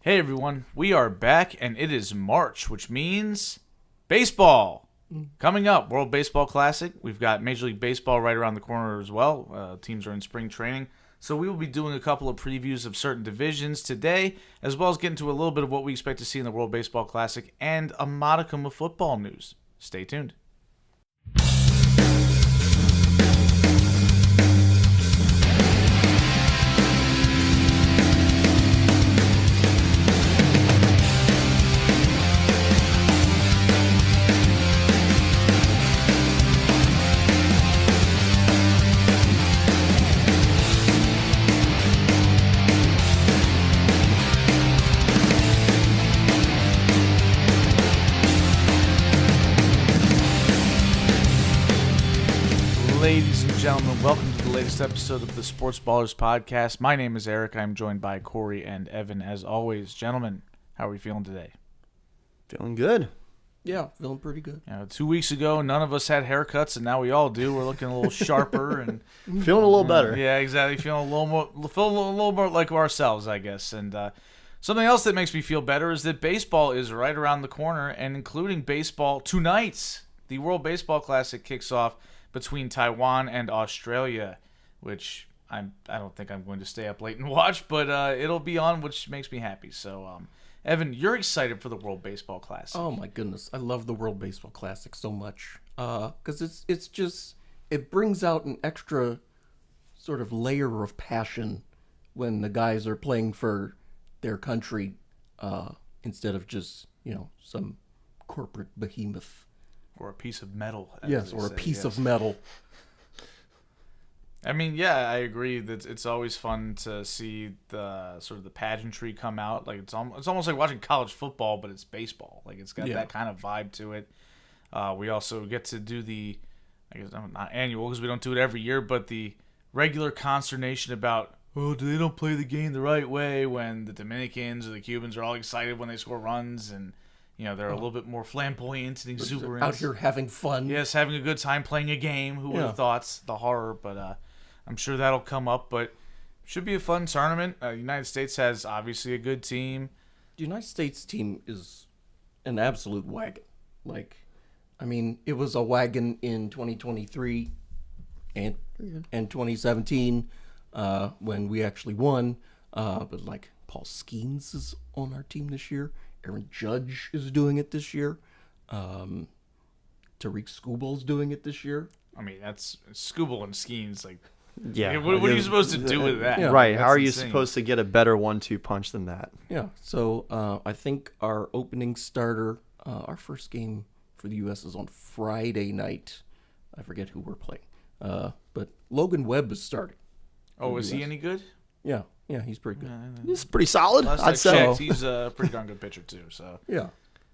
Hey everyone, we are back and it is March, which means baseball. Coming up, World Baseball Classic. We've got Major League Baseball right around the corner as well. Teams are in spring training. So we will be doing a couple of previews of certain divisions today, as well as get into a little bit of what we expect to see in the World Baseball Classic and a modicum of football news. Stay tuned. Ladies and gentlemen, welcome to the latest episode of the Sports Ballers Podcast. My name is Eric. I'm joined by Corey and Evan as always. Gentlemen, how are we feeling today? Feeling good. Yeah, feeling pretty good. 2 weeks ago, none of us had haircuts, and now we all do. We're looking a little sharper and Feeling a little better. Yeah, exactly. Feeling a little more like ourselves, I guess. And something else that makes me feel better is that baseball is right around the corner, and including baseball tonight. The World Baseball Classic kicks off between Taiwan and Australia, which I don't think I'm going to stay up late and watch, but it'll be on, which makes me happy. So, Evan, you're excited for the World Baseball Classic. Oh my goodness, I love the World Baseball Classic so much because it brings out an extra sort of layer of passion when the guys are playing for their country instead of just some corporate behemoth. Or a piece of metal. Yes, or a piece of metal. I mean, yeah, I agree that it's always fun to see the sort of the pageantry come out. Like it's almost like watching college football, but it's baseball. Like it's got that kind of vibe to it. We also get to do the, I guess not annual because we don't do it every year, but the regular consternation about, they don't play the game the right way when the Dominicans or the Cubans are all excited when they score runs and they're a little bit more flamboyant and exuberant. Out here having fun. Yes, having a good time playing a game. Who would have thought the horror? But I'm sure that'll come up. But should be a fun tournament. The United States has obviously a good team. The United States team is an absolute wagon. It was a wagon in 2023 and 2017 when we actually won. But Paul Skeens is on our team this year. Aaron Judge is doing it this year. Tariq Skubal's doing it this year. I mean, that's Skubal and Skeens. Yeah. What are you supposed to do with that? Yeah. Right. That's how are you insane. supposed to get a better 1-2 punch than that? Yeah. So I think our opening starter, our first game for the U.S. is on Friday night. I forget who we're playing. But Logan Webb is starting. Oh, is he any good? Yeah, he's pretty good. He's pretty solid, Last I'd I say. checked, he's a pretty darn good pitcher too. So Yeah.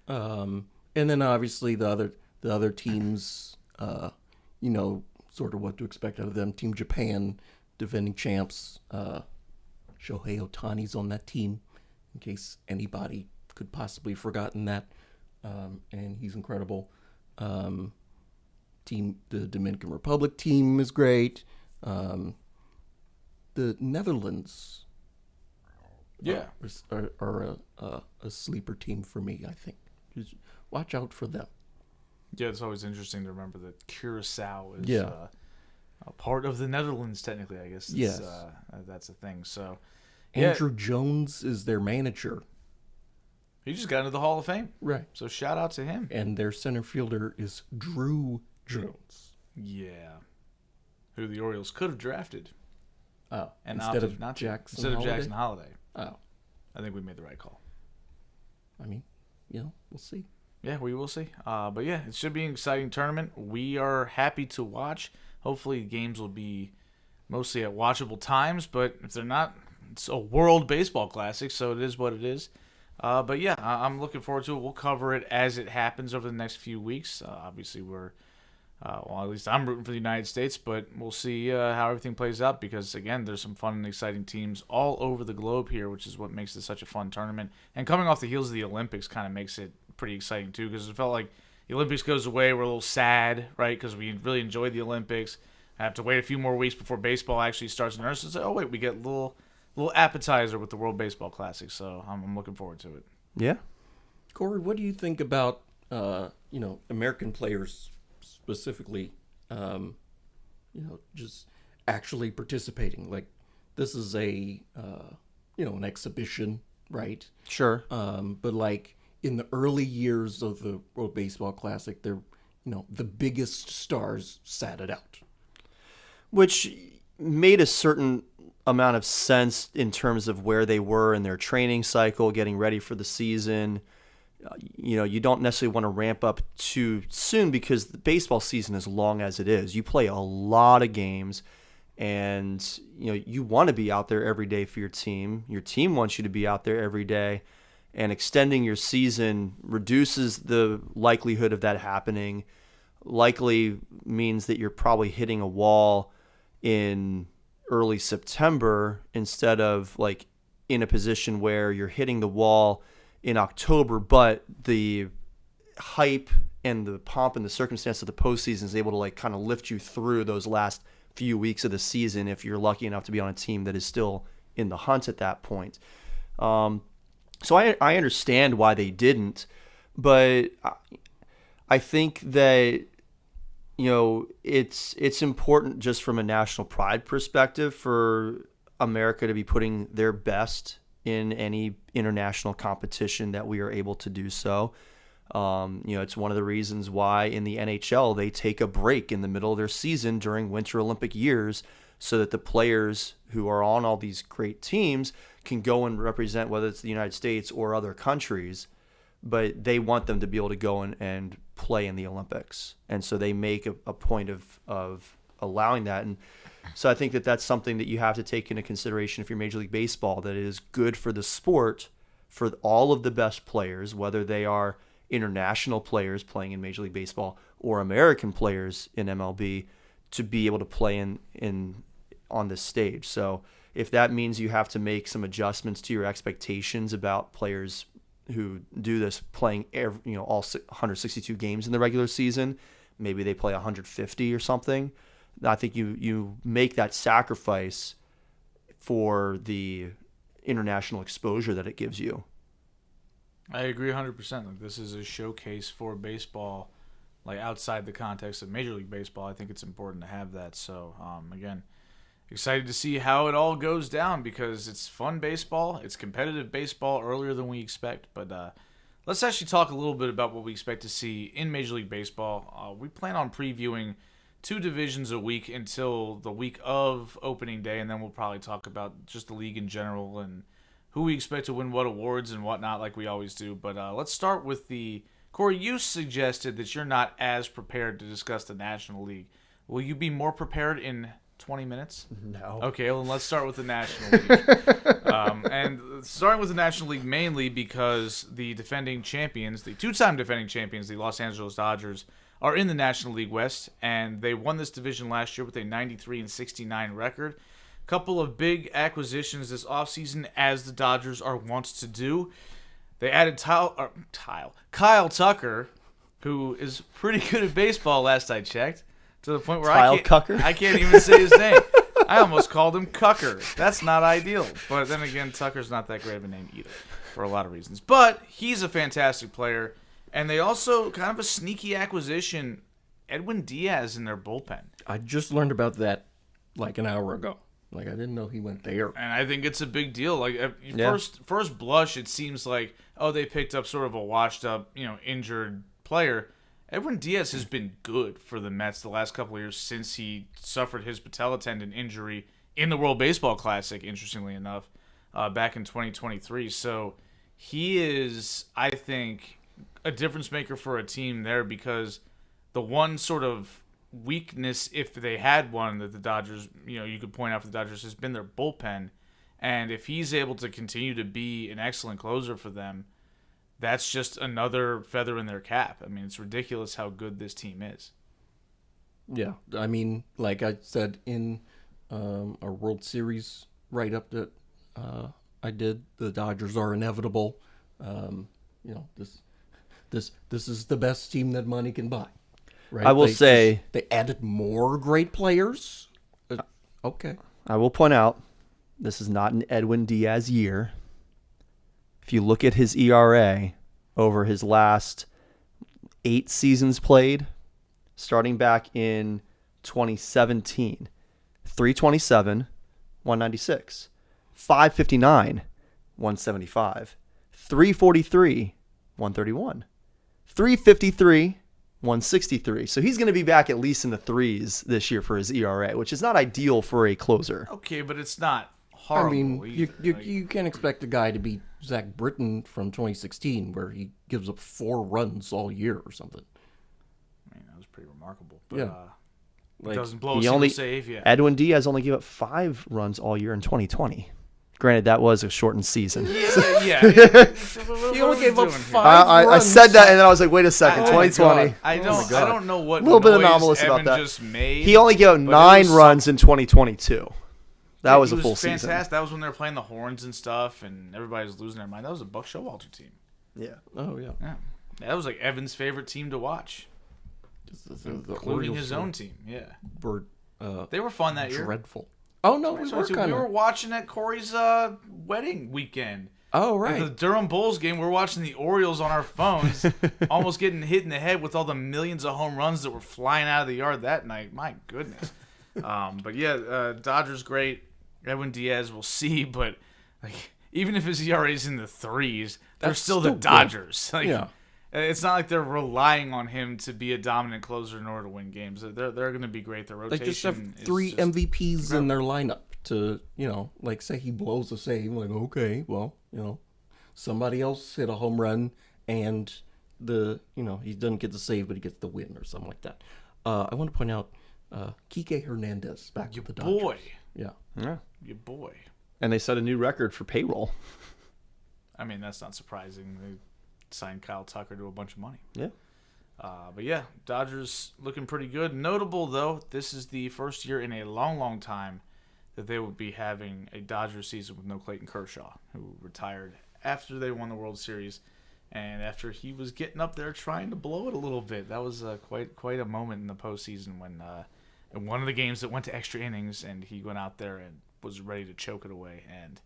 And then obviously the other teams, sort of what to expect out of them. Team Japan, defending champs. Shohei Ohtani's on that team, in case anybody could possibly have forgotten that. And he's incredible. The Dominican Republic team is great. The Netherlands are a sleeper team for me, I think. Just watch out for them. yeah, it's always interesting to remember that Curacao is a part of the Netherlands. Technically, I guess. Yes. That's a thing. So Andrew Jones is their manager. he just got into the Hall of Fame. Right. So shout out to him. And their center fielder is Drew Jones. Yeah. Who the Orioles could have drafted. Oh, And instead opted of not to. Jackson Instead of Holiday? Jackson Holiday. Oh, I think we made the right call. I mean, we'll see. Yeah, we will see. But yeah, it should be an exciting tournament. We are happy to watch. Hopefully, games will be mostly at watchable times. But if they're not, it's a World Baseball Classic, so it is what it is. But yeah, I'm looking forward to it. We'll cover it as it happens over the next few weeks. Obviously, we're well, at least I'm rooting for the United States, but we'll see how everything plays out because, again, there's some fun and exciting teams all over the globe here, which is what makes it such a fun tournament. And coming off the heels of the Olympics kind of makes it pretty exciting, too, because it felt like the Olympics goes away. We're a little sad, right, because we really enjoyed the Olympics. I have to wait a few more weeks before baseball actually starts in earnest. And say, oh, wait, we get a little little appetizer with the World Baseball Classic. So I'm looking forward to it. Yeah. Corey, what do you think about American players specifically? Just actually participating. Like this is an exhibition, right? Sure. But like in the early years of the World Baseball Classic, they're the biggest stars sat it out, Which made a certain amount of sense in terms of where they were in their training cycle, getting ready for the season. You don't necessarily want to ramp up too soon because the baseball season is long as it is. You play a lot of games, and you want to be out there every day for your team. Your team wants you to be out there every day, and extending your season reduces the likelihood of that happening. Likely means that you're probably hitting a wall in early September instead of like in a position where you're hitting the wall in October, but the hype and the pomp and the circumstance of the postseason is able to like kind of lift you through those last few weeks of the season if you're lucky enough to be on a team that is still in the hunt at that point. So I understand why they didn't, but I think that it's important just from a national pride perspective for America to be putting their best in any international competition that we are able to do so. It's one of the reasons why in the NHL they take a break in the middle of their season during Winter Olympic years so that the players who are on all these great teams can go and represent whether it's the United States or other countries, but they want them to be able to go and play in the Olympics. And so they make a point of allowing that. And so I think that that's something that you have to take into consideration if you're Major League Baseball, that it is good for the sport, for all of the best players, whether they are international players playing in Major League Baseball or American players in MLB, to be able to play in on this stage. So if that means you have to make some adjustments to your expectations about players who do this playing all 162 games in the regular season, maybe they play 150 or something, I think you make that sacrifice for the international exposure that it gives you. I agree 100%. Like, this is a showcase for baseball, like outside the context of Major League Baseball. I think it's important to have that. So, again, excited to see how it all goes down because it's fun baseball. It's competitive baseball earlier than we expect. But let's actually talk a little bit about what we expect to see in Major League Baseball. We plan on previewing 2 divisions a week until the week of opening day, and then we'll probably talk about just the league in general and who we expect to win what awards and whatnot like we always do. But let's start with Corey, you suggested that you're not as prepared to discuss the National League. Will you be more prepared in 20 minutes? No. Okay, well, let's start with the National League. And starting with the National League mainly because the defending champions, the 2-time defending champions, the Los Angeles Dodgers, are in the National League West, and they won this division last year with a 93-69 record. Couple of big acquisitions this offseason, as the Dodgers are wont to do. They added Kyle Tucker, who is pretty good at baseball last I checked, to the point where I can't even say his name. I almost called him Cucker. That's not ideal. But then again, Tucker's not that great of a name either, for a lot of reasons. But he's a fantastic player. And they also, kind of a sneaky acquisition, Edwin Diaz in their bullpen. I just learned about that like an hour ago. Like, I didn't know he went there. And I think it's a big deal. Like, Yeah. first blush, it seems like, they picked up sort of a washed-up, injured player. Edwin Diaz has been good for the Mets the last couple of years since he suffered his patella tendon injury in the World Baseball Classic, interestingly enough, back in 2023. So he is, I think, a difference maker for a team there, because the one sort of weakness, if they had one, that the Dodgers, you could point out for the Dodgers, has been their bullpen. And if he's able to continue to be an excellent closer for them, that's just another feather in their cap. I mean, it's ridiculous how good this team is. Yeah, I mean, like I said in our World Series write-up that I did, the Dodgers are inevitable. This is the best team that money can buy. Right? I will say they added more great players. Okay. I will point out this is not an Edwin Diaz year. If you look at his ERA over his last 8 seasons played, starting back in 2017, 327, 196, 559, 175, 343, 131, 353, 163. So he's going to be back at least in the threes this year for his ERA, which is not ideal for a closer. Okay, but it's not horrible. I mean, either. you can't expect a guy to be Zach Britton from 2016, where he gives up 4 runs all year or something. I mean, that was pretty remarkable. But, Yeah. it doesn't blow a He single only save yet. Edwin Diaz only gave up 5 runs all year in 2020. Granted, that was a shortened season. Yeah. He only gave up 5 I runs. said that, and then I was like, wait a second, Oh my 2020. God. I don't know what A little bit noise anomalous Evan about that. just made. He only gave up but 9 it was runs in 2022. That was it a full fantastic. season. That was when they were playing the horns and stuff, and everybody was losing their mind. That was a Buck Showalter team. Yeah. Oh, yeah. Yeah, that was like Evan's favorite team to watch, The including Orioles his own team. Yeah, were they were fun that year. dreadful. Oh, no, we were We kind were of. watching at Corey's wedding weekend. Oh, At the right. Durham Bulls game, we're watching the Orioles on our phones, almost getting hit in the head with all the millions of home runs that were flying out of the yard that night. My goodness. But yeah, Dodgers great. Edwin Diaz, we'll see. But like, even if his ERA is in the threes, they're That's still the still good. Dodgers. Like, Yeah. It's not like they're relying on him to be a dominant closer in order to win games. They're going to be great. Their They rotation just have is 3 just- MVPs in their lineup to, like say he blows a save, like, okay, well, somebody else hit a home run and he doesn't get the save, but he gets the win or something like that. I want to point out Kike Hernandez back with the Dodgers. boy. Yeah. Yeah. Your boy. And they set a new record for payroll. I mean, that's not surprising. They signed Kyle Tucker to a bunch of money. Yeah. But yeah, Dodgers looking pretty good. Notable, though, this is the first year in a long, long time that they will be having a Dodgers season with no Clayton Kershaw, who retired after they won the World Series and after he was getting up there trying to blow it a little bit. That was quite a moment in the postseason when in one of the games that went to extra innings and he went out there and was ready to choke it away, and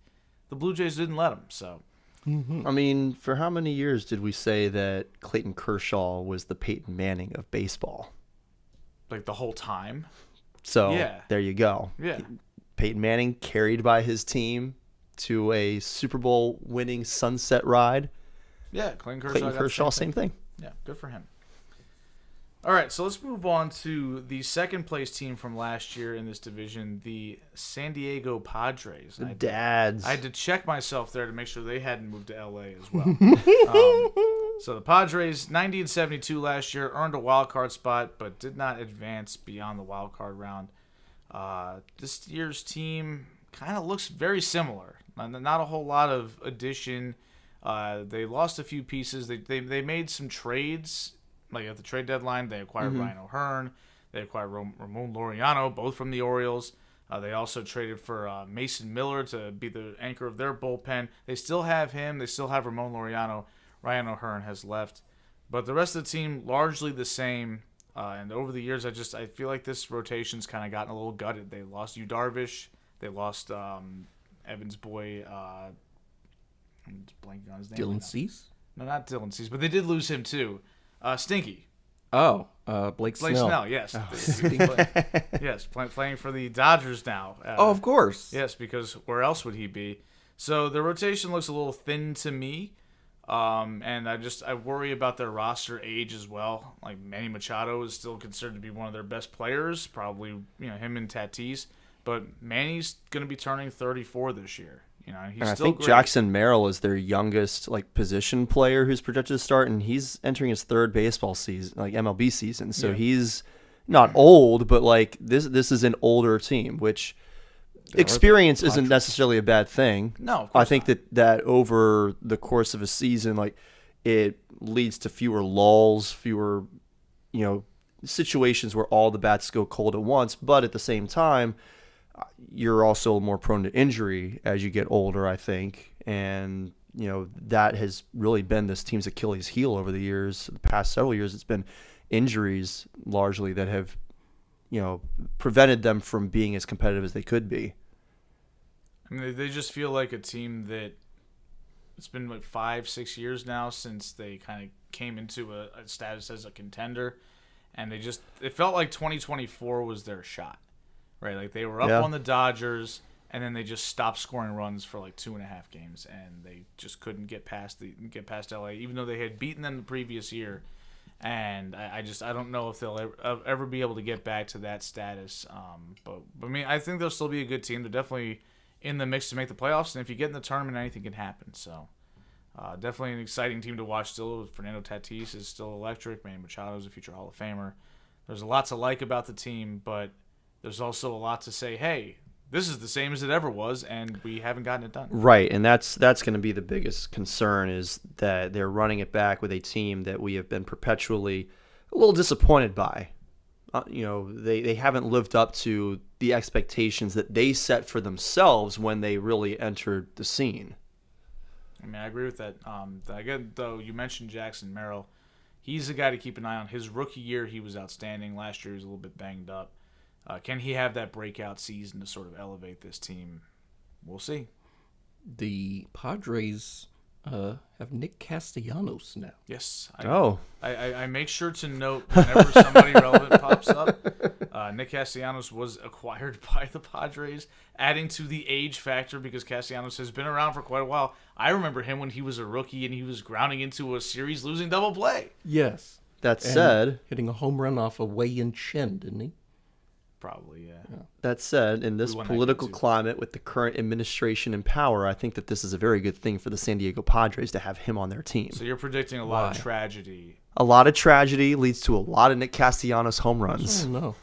the Blue Jays didn't let him, so... I mean, for how many years did we say that Clayton Kershaw was the Peyton Manning of baseball? Like, the whole time? So, Yeah. there you go. Yeah. Peyton Manning carried by his team to a Super Bowl winning sunset ride. Yeah, Clayton Kershaw. Clayton got the Kershaw, same thing. Yeah, good for him. All right, so let's move on to the second place team from last year in this division, the San Diego Padres. The dads. I had to check myself there to make sure they hadn't moved to LA as well. So the Padres, 90-72 last year, earned a wild card spot, but did not advance beyond the wild card round. This year's team kind of looks very similar. Not a whole lot of addition. They lost a few pieces. They made some trades. Like at the trade deadline, they acquired Ryan O'Hearn. They acquired Ramon Laureano, both from the Orioles. They also traded for Mason Miller to be the anchor of their bullpen. They still have him. They still have Ramon Laureano. Ryan O'Hearn has left. But the rest of the team, largely the same. And over the years, I feel like this rotation's kind of gotten a little gutted. They lost Yu Darvish. They lost Evans' boy. I'm just blanking on his name. Dylan right now. Cease? No, not Dylan Cease, but they did lose him too. Stinky. Oh, Blake Blake Snell. Snell, yes. Yes, playing for the Dodgers now. Oh, of course. Yes, because where else would he be? So the rotation looks a little thin to me. And I worry about their roster age as well. Like Manny Machado is still considered to be one of their best players, probably him and Tatis. But Manny's going to be turning 34 this year. He's And I still think great. Jackson Merrill is their youngest position player who's projected to start, and he's entering his third baseball season, MLB season. So Yeah. he's not old, but this is an older team, which experience isn't necessarily a bad thing. No, of course I think not. that over the course of a season, it leads to fewer lulls, fewer situations where all the bats go cold at once. But at the same time, you're also more prone to injury as you get older, I think. And, that has really been this team's Achilles heel over the years. The past several years, it's been injuries largely that have, prevented them from being as competitive as they could be. I mean, they just feel like a team that it's been like 5-6 years now since they kind of came into a status as a contender, and it felt like 2024 was their shot, right? Like they were up on the Dodgers, and then they just stopped scoring runs for like 2.5 games, and they just couldn't get past LA, even though they had beaten them the previous year. And I don't know if they'll ever be able to get back to that status. But I mean, I think they'll still be a good team. They're definitely in the mix to make the playoffs, and if you get in the tournament, anything can happen. So definitely an exciting team to watch still. Fernando Tatis is still electric. Manny Machado is a future Hall of Famer. There's a lot to like about the team, but there's also a lot to say, hey, this is the same as it ever was, and we haven't gotten it done. Right, and that's going to be the biggest concern, is that they're running it back with a team that we have been perpetually a little disappointed by. They haven't lived up to the expectations that they set for themselves when they really entered the scene. I mean, I agree with that. Again, though, you mentioned Jackson Merrill. He's a guy to keep an eye on. His rookie year, he was outstanding. Last year, he was a little bit banged up. Can he have that breakout season to sort of elevate this team? We'll see. The Padres have Nick Castellanos now. Yes. I make sure to note whenever somebody relevant pops up. Nick Castellanos was acquired by the Padres, adding to the age factor because Castellanos has been around for quite a while. I remember him when he was a rookie and he was grounding into a series-losing double play. Yes. That said, hitting a home run off a Wei-Yin Chen, didn't he? Probably, yeah. That said, in this political climate with the current administration in power, I think that this is a very good thing for the San Diego Padres to have him on their team. So you're predicting a lot of tragedy. A lot of tragedy leads to a lot of Nick Castellanos home runs. Oh, no.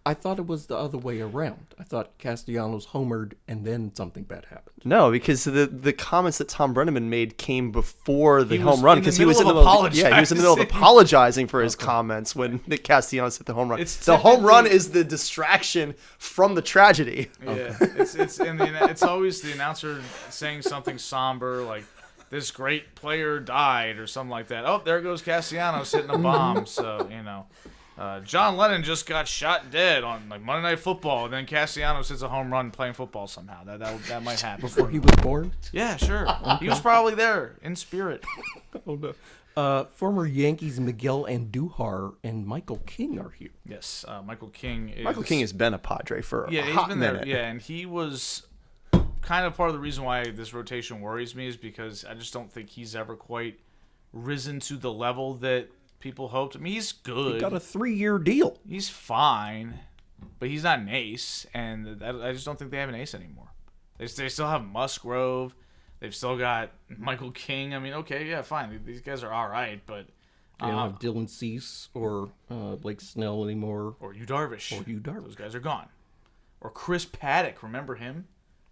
I thought it was the other way around. I thought Castellanos homered and then something bad happened. No, because the comments that Tom Brenneman made came before the home run, because he was in the middle of apologizing for his comments when Nick Castellanos hit the home run. The home run is the distraction from the tragedy. Yeah, it's always the announcer saying something somber like, this great player died or something like that. Oh, there goes Castellanos hitting a bomb. So, John Lennon just got shot dead on like Monday Night Football, and then Castellanos hits a home run playing football somehow. That might happen. Before he was born? Yeah, sure. He was probably there in spirit. Oh, no. Former Yankees Miguel Andujar and Michael King are here. Yes, Michael King has been a Padre for a hot minute. There. Yeah, and he was kind of part of the reason why this rotation worries me, is because I just don't think he's ever quite risen to the level that people hoped. I mean, he's good. He got a 3-year deal. He's fine, but he's not an ace, and I just don't think they have an ace anymore. They still have Musgrove. They've still got Michael King. I mean, okay, yeah, fine. These guys are all right, but they don't have Dylan Cease or Blake Snell anymore. Or Yu Darvish. Those guys are gone. Or Chris Paddock. Remember him?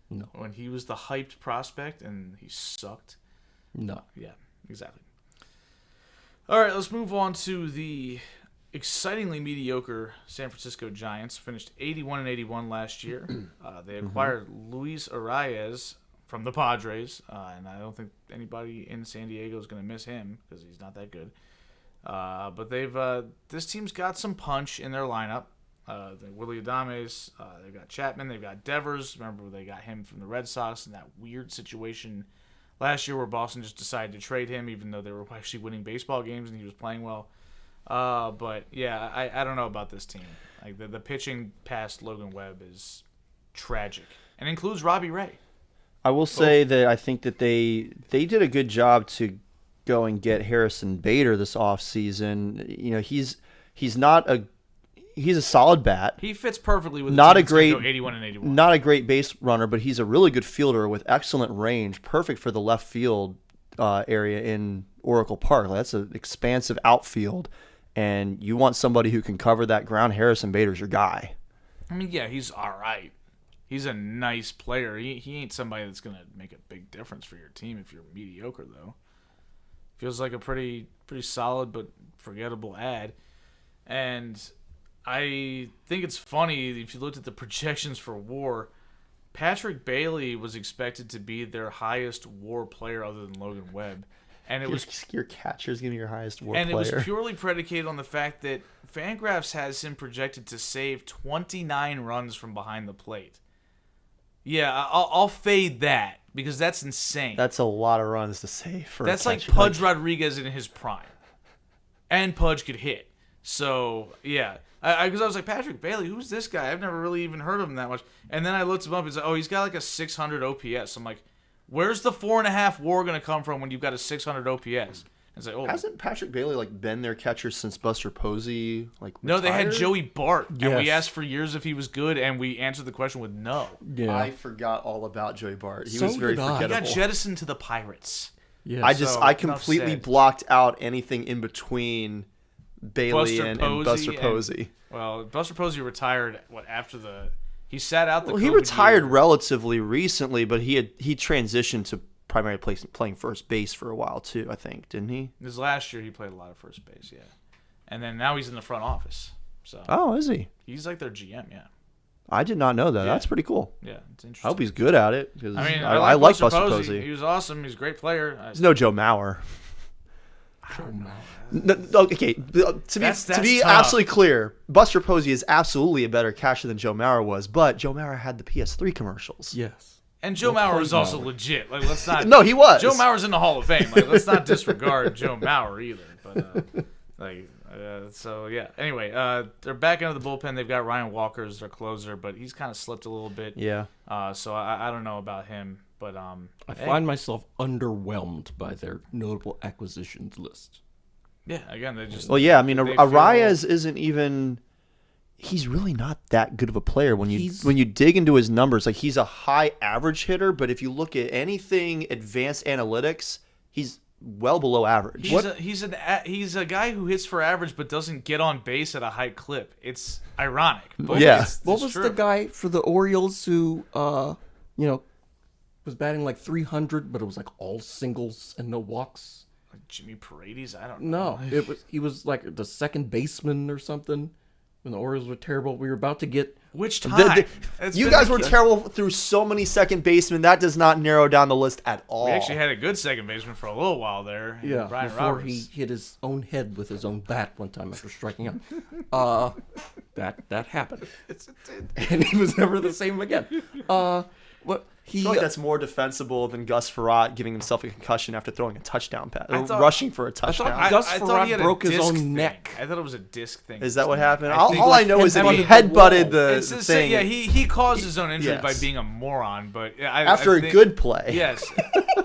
No. When he was the hyped prospect and he sucked? No. Yeah, exactly. All right, let's move on to the excitingly mediocre San Francisco Giants. Finished 81-81 last year. They acquired Luis Arias from the Padres, and I don't think anybody in San Diego is going to miss him because he's not that good. But this team's got some punch in their lineup. Willie Adames, they've got Chapman, they've got Devers. Remember, they got him from the Red Sox in that weird situation last year where Boston just decided to trade him, even though they were actually winning baseball games and he was playing well. But yeah, I don't know about this team. Like the pitching past Logan Webb is tragic, and includes Robbie Ray. I will say that I think that they did a good job to go and get Harrison Bader this offseason. He's a solid bat. He fits perfectly with not the a great 81-81. Not a great base runner, but he's a really good fielder with excellent range, perfect for the left field area in Oracle Park. That's an expansive outfield, and you want somebody who can cover that ground. Harrison Bader's your guy. I mean, yeah, he's all right. He's a nice player. He ain't somebody that's going to make a big difference for your team if you're mediocre, though. Feels like a pretty solid but forgettable ad. And I think it's funny, if you looked at the projections for WAR, Patrick Bailey was expected to be their highest WAR player other than Logan Webb. And it was your catcher's giving you your highest WAR player. And it was purely predicated on the fact that Fangraphs has him projected to save 29 runs from behind the plate. Yeah, I'll fade that because that's insane. That's a lot of runs to save for. That's a like catcher. Pudge Rodriguez in his prime, and Pudge could hit. So yeah, because I was like, Patrick Bailey, who's this guy? I've never really even heard of him that much. And then I looked him up. He's like, he's got like a 600 OPS. I'm like, where's the 4.5 WAR gonna come from when you've got a 600 OPS? It's like, Hasn't Patrick Bailey been their catcher since Buster Posey no, they had retired? Joey Bart, and we Yes. asked for years if he was good, and we answered the question with no. Yeah. I forgot all about Joey Bart. He So was very did I. He forgettable. got jettisoned to the Pirates. yeah. I enough completely said. blocked out anything in between Bailey Buster and Posey Buster and- Posey. Well, Buster Posey retired after he sat out the. Well, he COVID retired year. relatively recently, but he transitioned to primary playing first base for a while too. I think, didn't he? This last year, he played a lot of first base, yeah. And then now he's in the front office. So Oh, is he? he's like their GM, yeah. I did not know that. Yeah. That's pretty cool. Yeah, it's interesting. I hope he's good at it because I mean, I like Buster Posey. Posey. He was awesome. He's a great player. He's no Joe Mauer. No, okay, to That's be tough. absolutely clear, Buster Posey is absolutely a better catcher than Joe Mauer was, but Joe Mauer had the PS3 commercials. yes. And Joe Mauer was also legit. Like, let's not. No, he was. Joe Mauer's in the Hall of Fame. Like, let's not disregard Joe Mauer either. But so yeah. Anyway, they're back into the bullpen. They've got Ryan Walker as their closer, but he's kind of slipped a little bit. Yeah. So I don't know about him, but I find myself underwhelmed by their notable acquisitions list. yeah. Again, they just. Well, yeah. I mean, they feel- Arias isn't even. He's really not that good of a player when He's- you dig into his numbers. Like, he's a high average hitter, but if you look at anything advanced analytics, he's well below average. He's a guy who hits for average but doesn't get on base at a high clip. It's ironic. But Yeah. it's What was true. the guy for the Orioles who, was batting like 300, but it was like all singles and no walks? Jimmy Paredes? I don't know. No, he was like the second baseman or something. When the Orioles were terrible, we were about to get. Which time? It's You been guys the were case. terrible through so many second basemen. That does not narrow down the list at all. We actually had a good second baseman for a little while there. Yeah, Brian before Roberts. he hit his own head with his own bat one time after striking out. That happened, and he was never the same again. What I he feel like that's more defensible than Gus Farrat giving himself a concussion after throwing a touchdown pass, or thought- rushing for a touchdown. Gus I thought Farrat he had a broke his disc own thing. neck. I thought it was a disc thing. Is that what happened? I All think, I like, know is that he headbutted the headbutted wall. the It's just, thing yeah, he caused his own injury Yes. by being a moron. But after I a think- good play. Yes,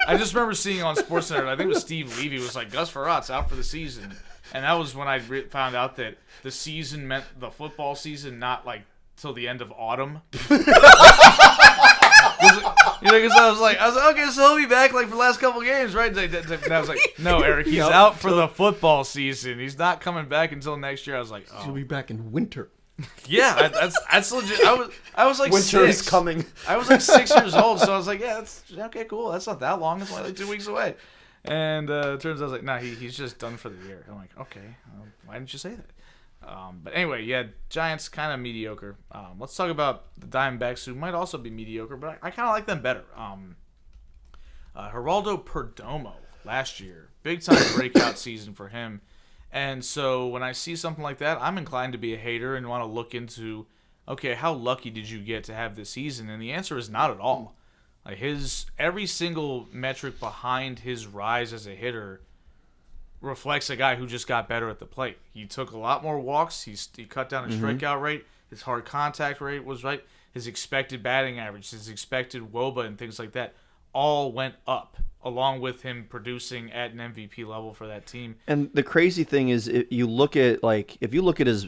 I just remember seeing on SportsCenter. I think it was Steve Levy was like Gus Farrat's out for the season, and that was when I found out that the season meant the football season, not like till the end of autumn. Because I was like, okay, so he'll be back like for the last couple games, right? And I was like, no, Eric, he's out for the football season. He's not coming back until next year. I was like, He'll oh, be back in winter. yeah, that's legit. I was like Winter 6. is coming. I was like 6 years old, so I was like, yeah, that's okay, cool. That's not that long. It's only like 2 weeks away. And it turns out I was like, nah, he's just done for the year. I'm like, okay, well, why didn't you say that? But anyway, yeah, Giants kind of mediocre. Let's talk about the Diamondbacks, who might also be mediocre, but I kind of like them better. Geraldo Perdomo last year, big time breakout season for him. And so when I see something like that, I'm inclined to be a hater and want to look into, okay, how lucky did you get to have this season? And the answer is not at all. Like every single metric behind his rise as a hitter reflects a guy who just got better at the plate. He took a lot more walks. He cut down his strikeout rate. His hard contact rate was right. His expected batting average, his expected WOBA, and things like that all went up, along with him producing at an MVP level for that team. And the crazy thing is, if you look at his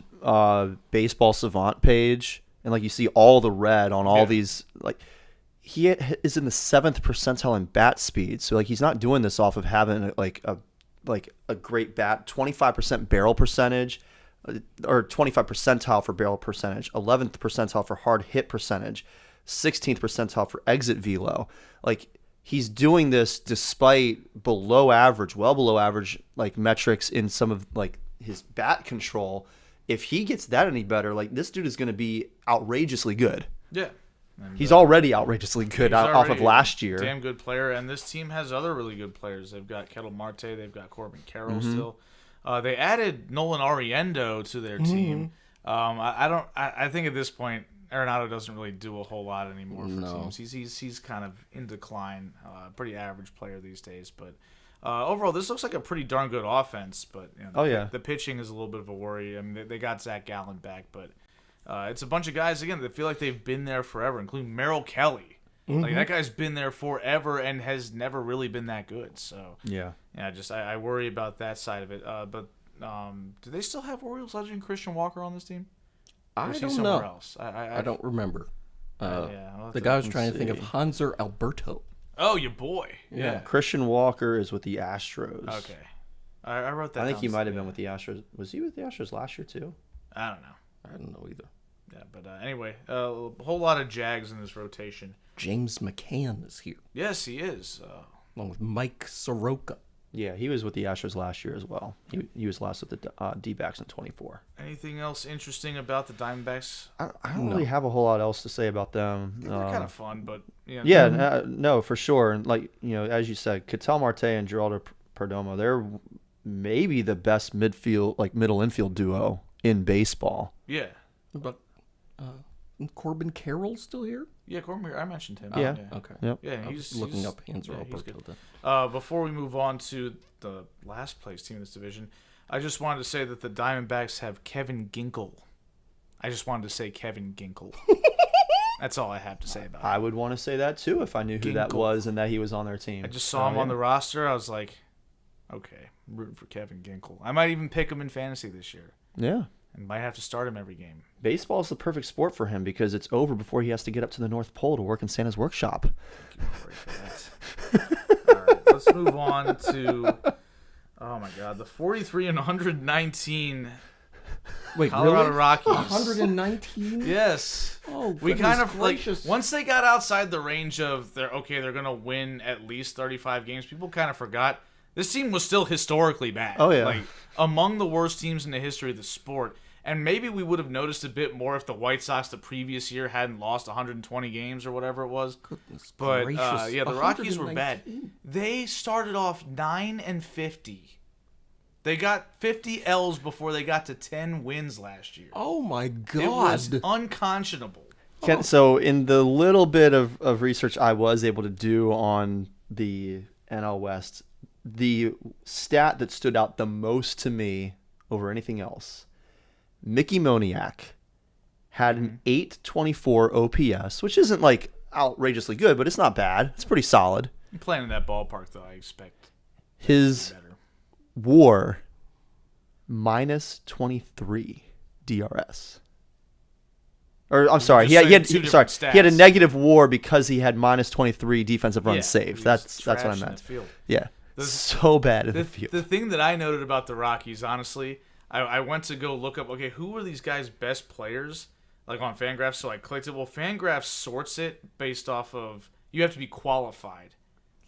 baseball savant page, and like you see all the red on all these, like he is in the 7th percentile in bat speed. So like he's not doing this off of having a great bat. 25% barrel percentage, or 25 percentile for barrel percentage, 11th percentile for hard hit percentage, 16th percentile for exit velo. Like he's doing this despite well below average like metrics in some of like his bat control. If he gets that any better, like this dude is going to be outrageously good. Yeah. And, He's already outrageously good he's off of already last year. Damn good player, and this team has other really good players. They've got Kettle Marte, they've got Corbin Carroll still. They added Nolan Ariendo to their team. I think at this point, Arenado doesn't really do a whole lot anymore for No. teams. He's kind of in decline. Pretty average player these days. But overall, this looks like a pretty darn good offense. But the pitching is a little bit of a worry. I mean, they got Zach Gallen back, but it's a bunch of guys again that feel like they've been there forever, including Merrill Kelly. Like that guy's been there forever and has never really been that good. So I worry about that side of it. But do they still have Orioles legend Christian Walker on this team? I don't know. Else? I don't remember. The guy was trying to think of Hanser Alberto. Oh, your boy. Yeah. Christian Walker is with the Astros. Okay. I wrote that I think down. he might have been with the Astros. Was he with the Astros last year too? I don't know. I don't know either. Yeah, but anyway, a whole lot of Jags in this rotation. James McCann is here. Yes, he is. Along with Mike Soroka. Yeah, he was with the Astros last year as well. He was last with the D-backs in 24. Anything else interesting about the Diamondbacks? I don't really have a whole lot else to say about them. They're kind of fun, but no, for sure. And as you said, Ketel Marte and Geraldo Perdomo, they're maybe the best middle infield duo in baseball. Yeah. But Corbin Carroll still here? Yeah, Corbin. I mentioned him. Yeah. Okay. Yep. Yeah, he's looking up Hanser Alberto. Before we move on to the last place team in this division, I just wanted to say that the Diamondbacks have Kevin Ginkel. I just wanted to say Kevin Ginkel. That's all I have to say about it. I would want to say that too if I knew who that was and that he was on their team. I just saw him on the roster. I was like, okay, I'm rooting for Kevin Ginkel. I might even pick him in fantasy this year. Yeah. And might have to start him every game. Baseball is the perfect sport for him because it's over before he has to get up to the North Pole to work in Santa's workshop. All right, let's move on to, oh my God, the 43 and 119 Colorado Rockies. 119? Yes. Oh, we kind of gracious. Once they got outside the range of they're going to win at least 35 games, people kind of forgot. This team was still historically bad. Oh, yeah. Like, among the worst teams in the history of the sport. And maybe we would have noticed a bit more if the White Sox the previous year hadn't lost 120 games or whatever it was. Goodness but, gracious. the Rockies were bad. They started off 9-50. They got 50 L's before they got to 10 wins last year. Oh, my God. It was unconscionable. So in the little bit of research I was able to do on the NL West, the stat that stood out the most to me over anything else, Mickey Moniak had an 824 OPS, which isn't like outrageously good, but it's not bad. It's pretty solid. Playing in that ballpark, though, I expect his better. WAR -23 DRS. Or I'm sorry, he had a negative WAR because he had -23 defensive runs saved. That's what I meant. Yeah. So bad in the field. The thing that I noted about the Rockies, honestly, I went to go look up, okay, who are these guys' best players, like on Fangraphs? So I clicked it. Well, Fangraphs sorts it based off of, you have to be qualified.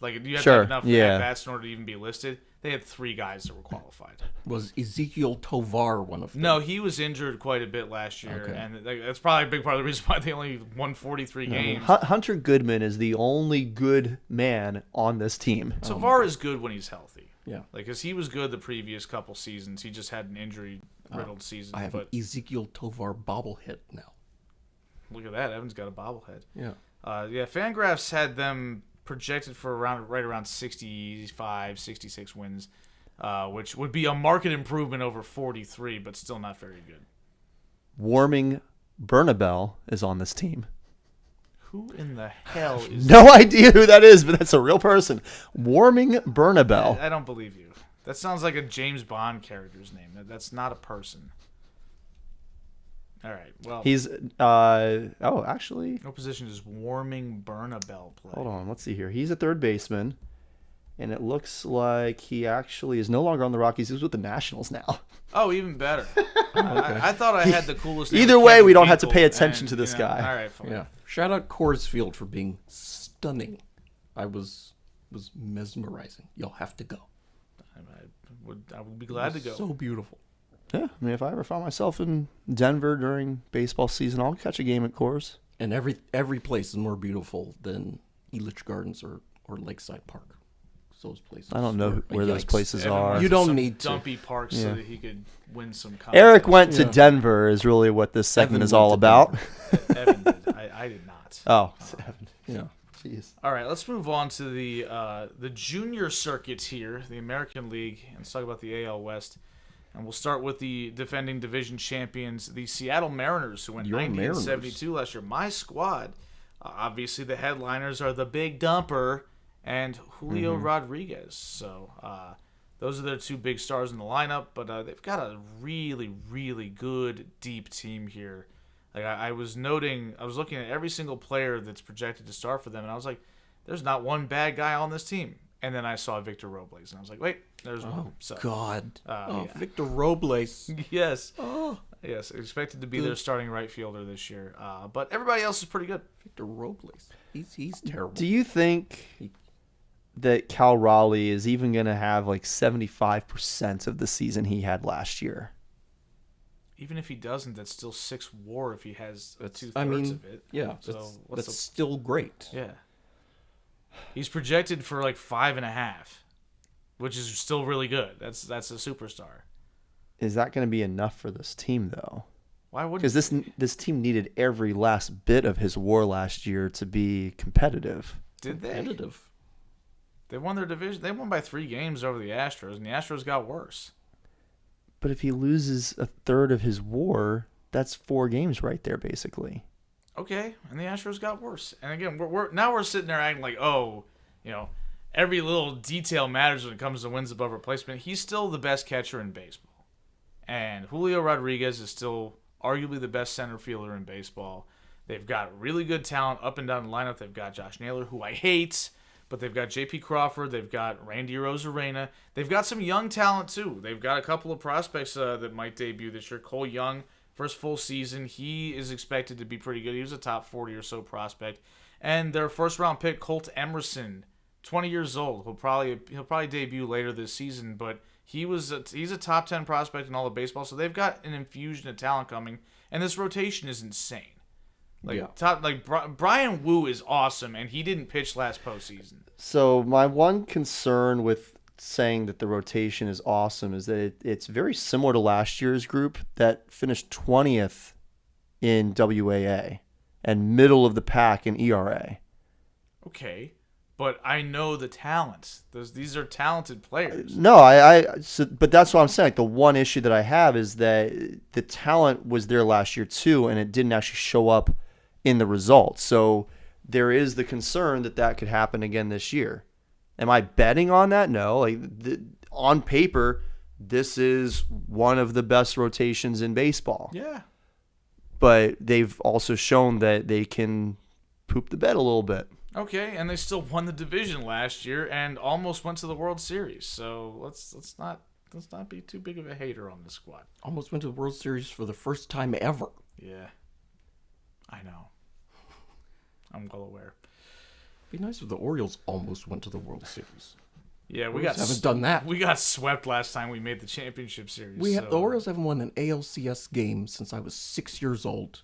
Like, you have to have enough at-bats in order to even be listed. They had 3 guys that were qualified. Was Ezekiel Tovar one of them? No, he was injured quite a bit last year, and that's probably a big part of the reason why they only won 43 games. Hunter Goodman is the only good man on this team. Tovar is good when he's healthy. Yeah. Because he was good the previous couple seasons. He just had an injury-riddled season. I have an Ezekiel Tovar bobblehead now. Look at that. Evan's got a bobblehead. Yeah. Fangraphs had them projected for right around 65, 66 wins, which would be a market improvement over 43, but still not very good. Warming Bernabel is on this team. Who in the hell is No idea who that is, but that's a real person. Warming Bernabel. I don't believe you. That sounds like a James Bond character's name. That's not a person. All right. Well, he's actually. What position does Warming Bernabel play? Hold on, let's see here. He's a third baseman, and it looks like he actually is no longer on the Rockies. He's with the Nationals now. Oh, even better. I thought I had the coolest name. Either way, we don't have to pay attention to this guy. All right, fine. Yeah. Shout out Coors Field for being stunning. I was mesmerizing. You'll have to go. I would be glad to go. So beautiful. Yeah, I mean, if I ever found myself in Denver during baseball season, I'll catch a game at Coors. And every place is more beautiful than Elitch Gardens or Lakeside Park. those places. I don't know where those Yikes. places Evan are. went You to don't some need to. dumpy parks Yeah. so that he could win some. Eric went to Yeah. Denver is really what this segment Evan is went all to about. Evan did. I did not. Oh, Yeah. jeez. All right, let's move on to the junior circuit here, the American League, and let's talk about the AL West. And we'll start with the defending division champions, the Seattle Mariners, who went Your 90-72 last year. My squad. Obviously, the headliners are the Big Dumper and Julio Rodriguez. So those are their two big stars in the lineup. But they've got a really, really good, deep team here. Like I was looking at every single player that's projected to start for them, and I was like, there's not one bad guy on this team. And then I saw Victor Robles, and I was like, wait, there's one. So, God. yeah. Victor Robles. Yes. Oh, Yes, expected to be their starting right fielder this year. But everybody else is pretty good. Victor Robles. He's terrible. Do you think that Cal Raleigh is even going to have like 75% of the season he had last year? Even if he doesn't, that's still 6 WAR if he has two-thirds I mean, of it. yeah, So that's still great. yeah. He's projected for like 5.5, which is still really good. That's a superstar. Is that going to be enough for this team, though? Why wouldn't? Because this team needed every last bit of his WAR last year to be competitive. Did they? Competitive. They won their division. They won by 3 games over the Astros, and the Astros got worse. But if he loses a third of his WAR, that's 4 games right there, basically. Okay, and the Astros got worse. And again, we're sitting there acting like, oh, every little detail matters when it comes to wins above replacement. He's still the best catcher in baseball, and Julio Rodriguez is still arguably the best center fielder in baseball. They've got really good talent up and down the lineup. They've got Josh Naylor, who I hate, but they've got J.P. Crawford. They've got Randy Arozarena. They've got some young talent too. They've got a couple of prospects that might debut this year. Cole Young. First full season, he is expected to be pretty good. He was a top 40 or so prospect. And their first-round pick, Colt Emerson, 20 years old. He'll probably debut later this season, but he's a top 10 prospect in all of baseball. So they've got an infusion of talent coming, and this rotation is insane. Brian Wu is awesome, and he didn't pitch last postseason. So my one concern with saying that the rotation is awesome is that it's very similar to last year's group that finished 20th in WAA and middle of the pack in ERA. Okay, but I know the talent. These are talented players. No, but that's what I'm saying. Like, the one issue that I have is that the talent was there last year too, and it didn't actually show up in the results. So there is the concern that could happen again this year. Am I betting on that? No. On paper, this is one of the best rotations in baseball. Yeah. But they've also shown that they can poop the bed a little bit. Okay, and they still won the division last year and almost went to the World Series. So let's not be too big of a hater on this squad. Almost went to the World Series for the first time ever. Yeah. I know. I'm well aware. Be nice if the Orioles almost went to the World Series. Yeah, we Orioles haven't done that. We got swept last time we made the championship series. The Orioles haven't won an ALCS game since I was 6 years old,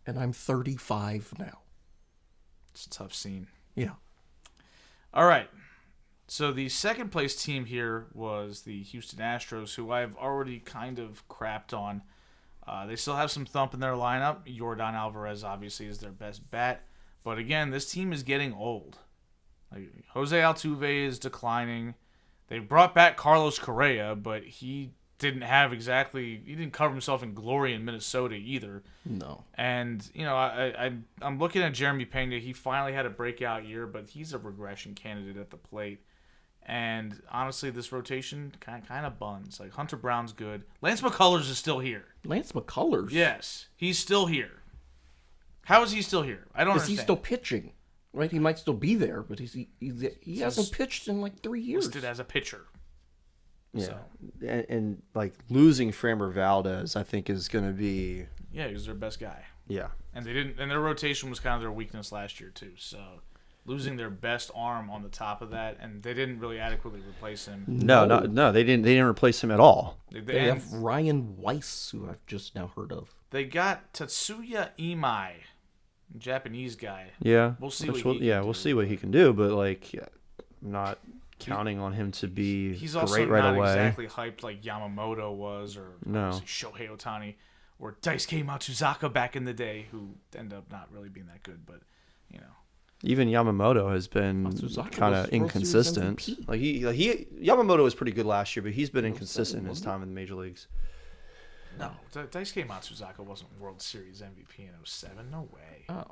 and I'm 35 now. It's a tough scene. Yeah. All right. So the second place team here was the Houston Astros, who I've already kind of crapped on. They still have some thump in their lineup. Yordan Alvarez obviously is their best bat. But again, this team is getting old. Jose Altuve is declining. They brought back Carlos Correa, but he didn't cover himself in glory in Minnesota either. No. And, I'm looking at Jeremy Pena. He finally had a breakout year, but he's a regression candidate at the plate. And honestly, this rotation kind of buns. Like, Hunter Brown's good. Lance McCullers is still here. Lance McCullers? Yes, he's still here. How is he still here? I don't understand. Is he still pitching? Right, he might still be there, but he hasn't pitched in like 3 years. Listed as a pitcher. Yeah, So. and losing Framber Valdez, I think, is going to be. Yeah, he was their best guy. Yeah, and their rotation was kind of their weakness last year too. So losing their best arm on the top of that, and they didn't really adequately replace him. No, they didn't replace him at all. They have Ryan Weiss, who I've just now heard of. They got Tatsuya Imai, Japanese guy. Yeah, we'll see. We'll see what he can do, but I'm not counting on him to be he's also great right not away. exactly hyped like Yamamoto was, or No. Shohei Ohtani, or Daisuke Matsuzaka back in the day, who ended up not really being that good. But Even Yamamoto has been Matsuzaka kind was of World Series inconsistent. MVP. Yamamoto was pretty good last year, but he's been inconsistent in his time in the major leagues. no, Daisuke Matsuzaka wasn't World Series MVP in 2007. No way. Oh.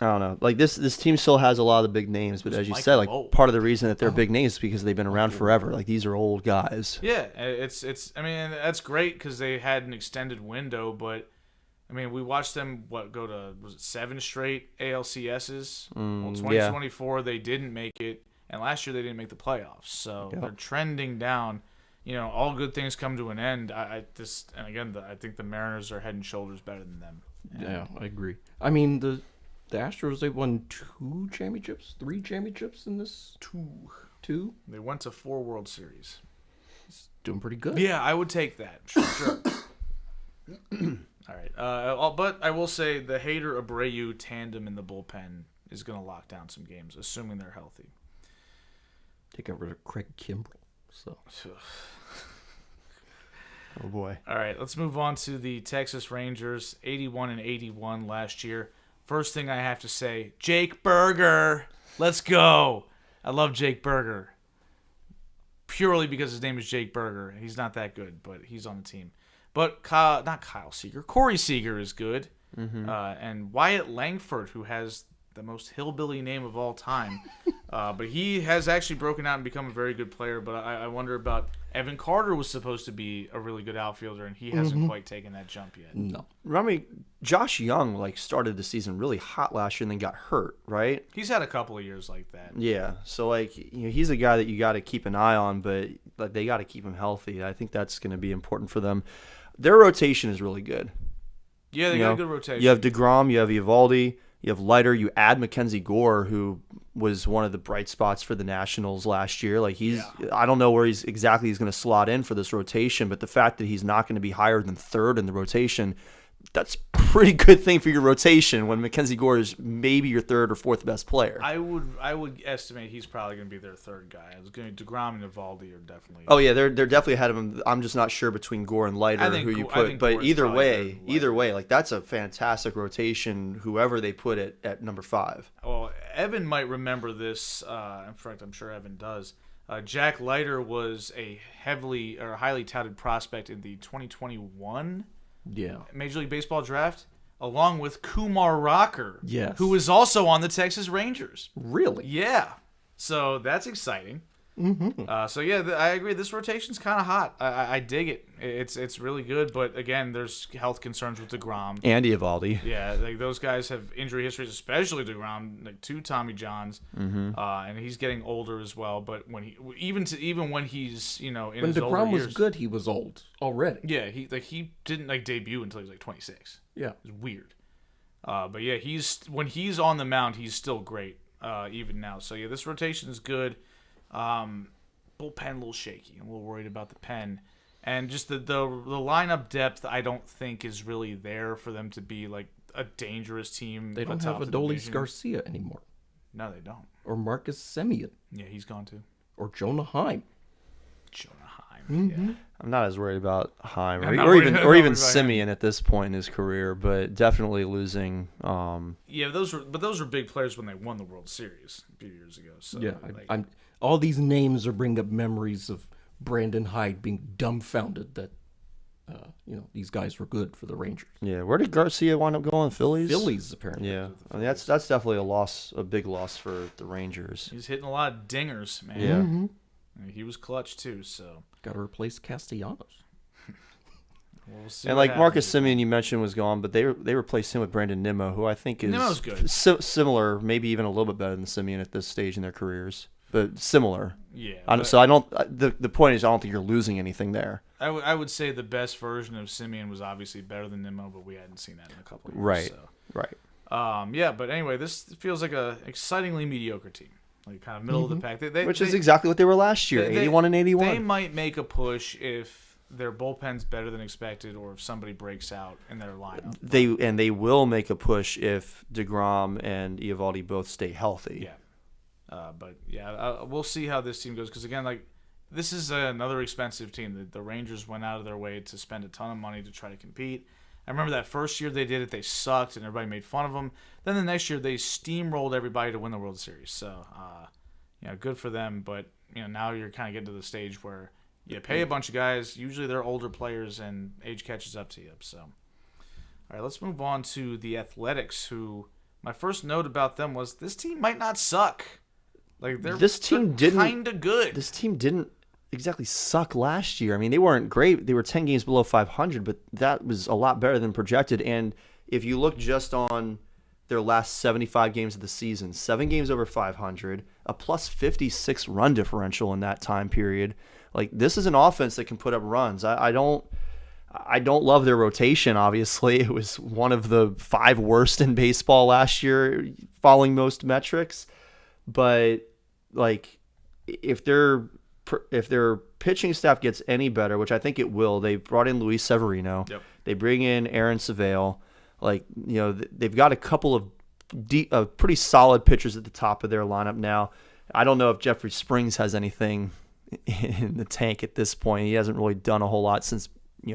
I don't know. Like this team still has a lot of the big names, but was as you Mike said, like Lowe. part of the reason that they're big names is because they've been around forever. Like these are old guys. Yeah, it's. I mean, that's great because they had an extended window, but I mean, we watched them go to 7 straight ALCSs. Well, 2024 they didn't make it, and last year they didn't make the playoffs. So they're trending down. All good things come to an end. I think the Mariners are head and shoulders better than them. Yeah, I agree. I mean, the Astros, they won 3 championships in this? Two? They went to 4 World Series. Doing pretty good. Yeah, I would take that. Sure. All right. But I will say the Hader-Abreu tandem in the bullpen is going to lock down some games, assuming they're healthy. They got rid of Craig Kimbrell. So. Oh boy. All right, let's move on to the Texas Rangers, 81 and 81 last year. First thing I have to say, Jake Berger. Let's go. I love Jake Berger. Purely because his name is Jake Berger. He's not that good, but he's on the team. But Corey Seager is good. Mm-hmm. And Wyatt Langford, who has the most hillbilly name of all time. But he has actually broken out and become a very good player. But I wonder about Evan Carter was supposed to be a really good outfielder, and he hasn't quite taken that jump yet. No. Remember, Josh Young started the season really hot last year and then got hurt, right? He's had a couple of years like that. Yeah. So he's a guy that you got to keep an eye on, but they got to keep him healthy. I think that's going to be important for them. Their rotation is really good. Yeah, they got a good rotation. You have DeGrom, you have Eovaldi, you have Leiter, you add Mackenzie Gore, who was one of the bright spots for the Nationals last year. I don't know where he's going to slot in for this rotation, but the fact that he's not going to be higher than 3rd in the rotation, that's a pretty good thing for your rotation when Mackenzie Gore is maybe your 3rd or 4th best player. I would estimate he's probably going to be their 3rd guy. I was going to DeGrom and Eovaldi are definitely. Oh yeah, they're definitely ahead of him. I'm just not sure between Gore and Leiter who you put, but either way, that's a fantastic rotation. Whoever they put it at number 5. Well, Evan might remember this. In fact, I'm sure Evan does. Jack Leiter was a highly touted prospect in the 2021. Yeah. Major League Baseball draft, along with Kumar Rocker, yes, who is also on the Texas Rangers. Really? Yeah. So that's exciting. Mm-hmm. I agree. This rotation's kind of hot. I dig it. It's really good. But again, there's health concerns with DeGrom. And Eovaldi. Yeah, those guys have injury histories, especially DeGrom, 2 Tommy Johns, and he's getting older as well. But when even when he's in when his older DeGrom years, was good, he was old already. Yeah, he didn't debut until he was 26. Yeah, it's weird. But yeah, when he's on the mound, he's still great even now. So yeah, this rotation is good. Bullpen a little shaky. I'm a little worried about the pen, and just the lineup depth. I don't think is really there for them to be a dangerous team. They don't have Adolis Garcia anymore. No, they don't. Or Marcus Semien. Yeah, he's gone too. Or Jonah Heim. Yeah. I'm not as worried about Heim I'm not or worried even about him. Semien at this point in his career, but definitely losing. Yeah, those were big players when they won the World Series a few years ago. So yeah, I'm all these names are bringing up memories of Brandon Hyde being dumbfounded that these guys were good for the Rangers. Yeah, where did Garcia wind up going? Phillies apparently. Yeah, I mean, that's definitely a big loss for the Rangers. He's hitting a lot of dingers, man. Yeah. Mm-hmm. He was clutch too, so got to replace Castellanos. We'll see and Marcus Semien you mentioned was gone, but they replaced him with Brandon Nimmo, who I think is Nimmo's good. Similar, maybe even a little bit better than Semien at this stage in their careers, but similar. Yeah. So I don't. The point is, I don't think you're losing anything there. I would say the best version of Semien was obviously better than Nimmo, but we hadn't seen that in a couple of years. Right. So. Right. Yeah, but anyway, this feels like a excitingly mediocre team. Kind of middle of the pack. Which is exactly what they were last year, 81 and 81. They might make a push if their bullpen's better than expected or if somebody breaks out in their lineup. They will make a push if DeGrom and Eovaldi both stay healthy. Yeah. But yeah, we'll see how this team goes because again, like this is another expensive team. The Rangers went out of their way to spend a ton of money to try to compete. I remember that first year they did it, they sucked and everybody made fun of them. Then the next year they steamrolled everybody to win the World Series. So, good for them. But now you're kind of getting to the stage where you pay a bunch of guys. Usually they're older players and age catches up to you. So, all right, let's move on to the Athletics. Who my first note about them was this team might not suck. Like they're kind of good. This team didn't exactly suck last year. I mean, they weren't great. They were 10 games below 500, but that was a lot better than projected. And if you look just on their last 75 games of the season, 7 games over 500, a plus 56 run differential in that time period. Like this is an offense that can put up runs. I don't love their rotation. Obviously, it was one of the 5 worst in baseball last year, following most metrics. But like, if their pitching staff gets any better, which I think it will, they brought in Luis Severino. Yep. They bring in Aaron Savale. Like, they've got a couple of pretty solid pitchers at the top of their lineup now. I don't know if Jeffrey Springs has anything in the tank at this point. He hasn't really done a whole lot since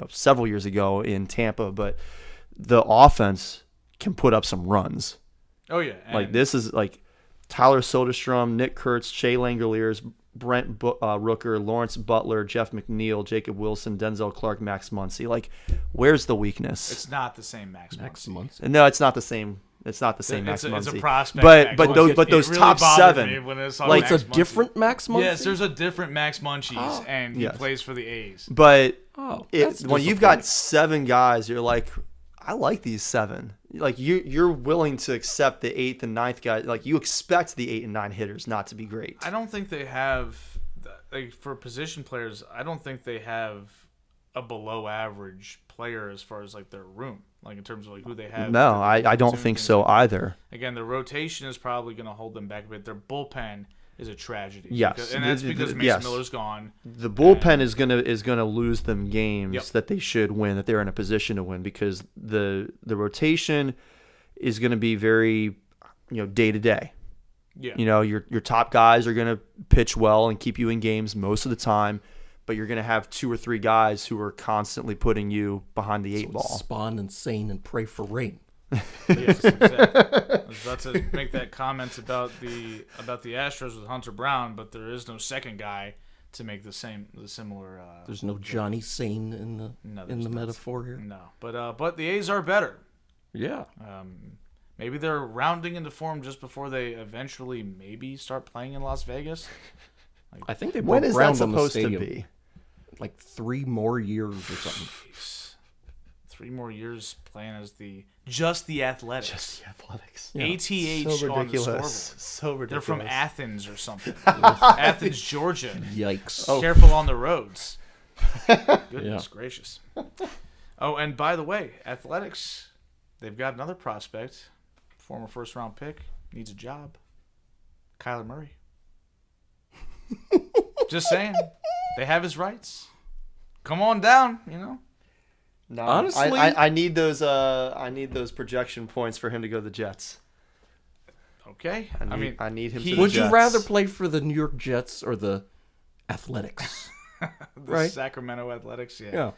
several years ago in Tampa, but the offense can put up some runs. Oh yeah, like this is like Tyler Soderstrom, Nick Kurtz, Shea Langoliers, Brent Rooker, Lawrence Butler, Jeff McNeil, Jacob Wilson, Denzel Clark, Max Muncy. Like, where's the weakness? It's not the same Max Muncy. No, it's not the same. It's not the same Max Muncy. It's a prospect. But those really top 7, like it's a different Max Muncy. Yes, there's a different Max Munchies, and he plays for the A's. But when you've got 7 guys, you're like, I like these 7. Like you're willing to accept the 8th and 9th guy. Like you expect the 8 and 9 hitters not to be great. I don't think they have, like for position players. I don't think they have a below average player as far as like their room, like in terms of like who they have. No, I don't think so either. Again, their rotation is probably going to hold them back a bit. Their bullpen is a tragedy. Yes, and that's because Mason Miller's gone. The bullpen is gonna lose them games that they should win, that they're in a position to win, because the rotation is going to be very day to day. Yeah. Your top guys are going to pitch well and keep you in games most of the time, but you're going to have 2 or 3 guys who are constantly putting you behind the 8 ball. Spahn and Sain and pray for rain. Yes, exactly. I was about to make that comment about the Astros with Hunter Brown, but there is no second guy to make the similar. There's no Johnny Sain in the metaphor here. No, but the A's are better. Yeah. Maybe they're rounding into form just before they eventually maybe start playing in Las Vegas. I think they broke when is that ground on the supposed to stadium. be? Like 3 more years or something. Jeez. 3 more years playing as just the Athletics. Just the Athletics. Yeah. ATH So on the ridiculous. scoreboard. So ridiculous. They're from Athens or something. Athens, Georgia. Yikes. Careful on the roads. Goodness gracious. Oh, and by the way, Athletics, they've got another prospect, former first-round pick, needs a job. Kyler Murray. Just saying. They have his rights. Come on down, No, honestly, I need those. I need those projection points for him to go to the Jets. Okay. I need him. To the would Jets. you rather play for the New York Jets or the Athletics? the Sacramento Athletics, Yeah.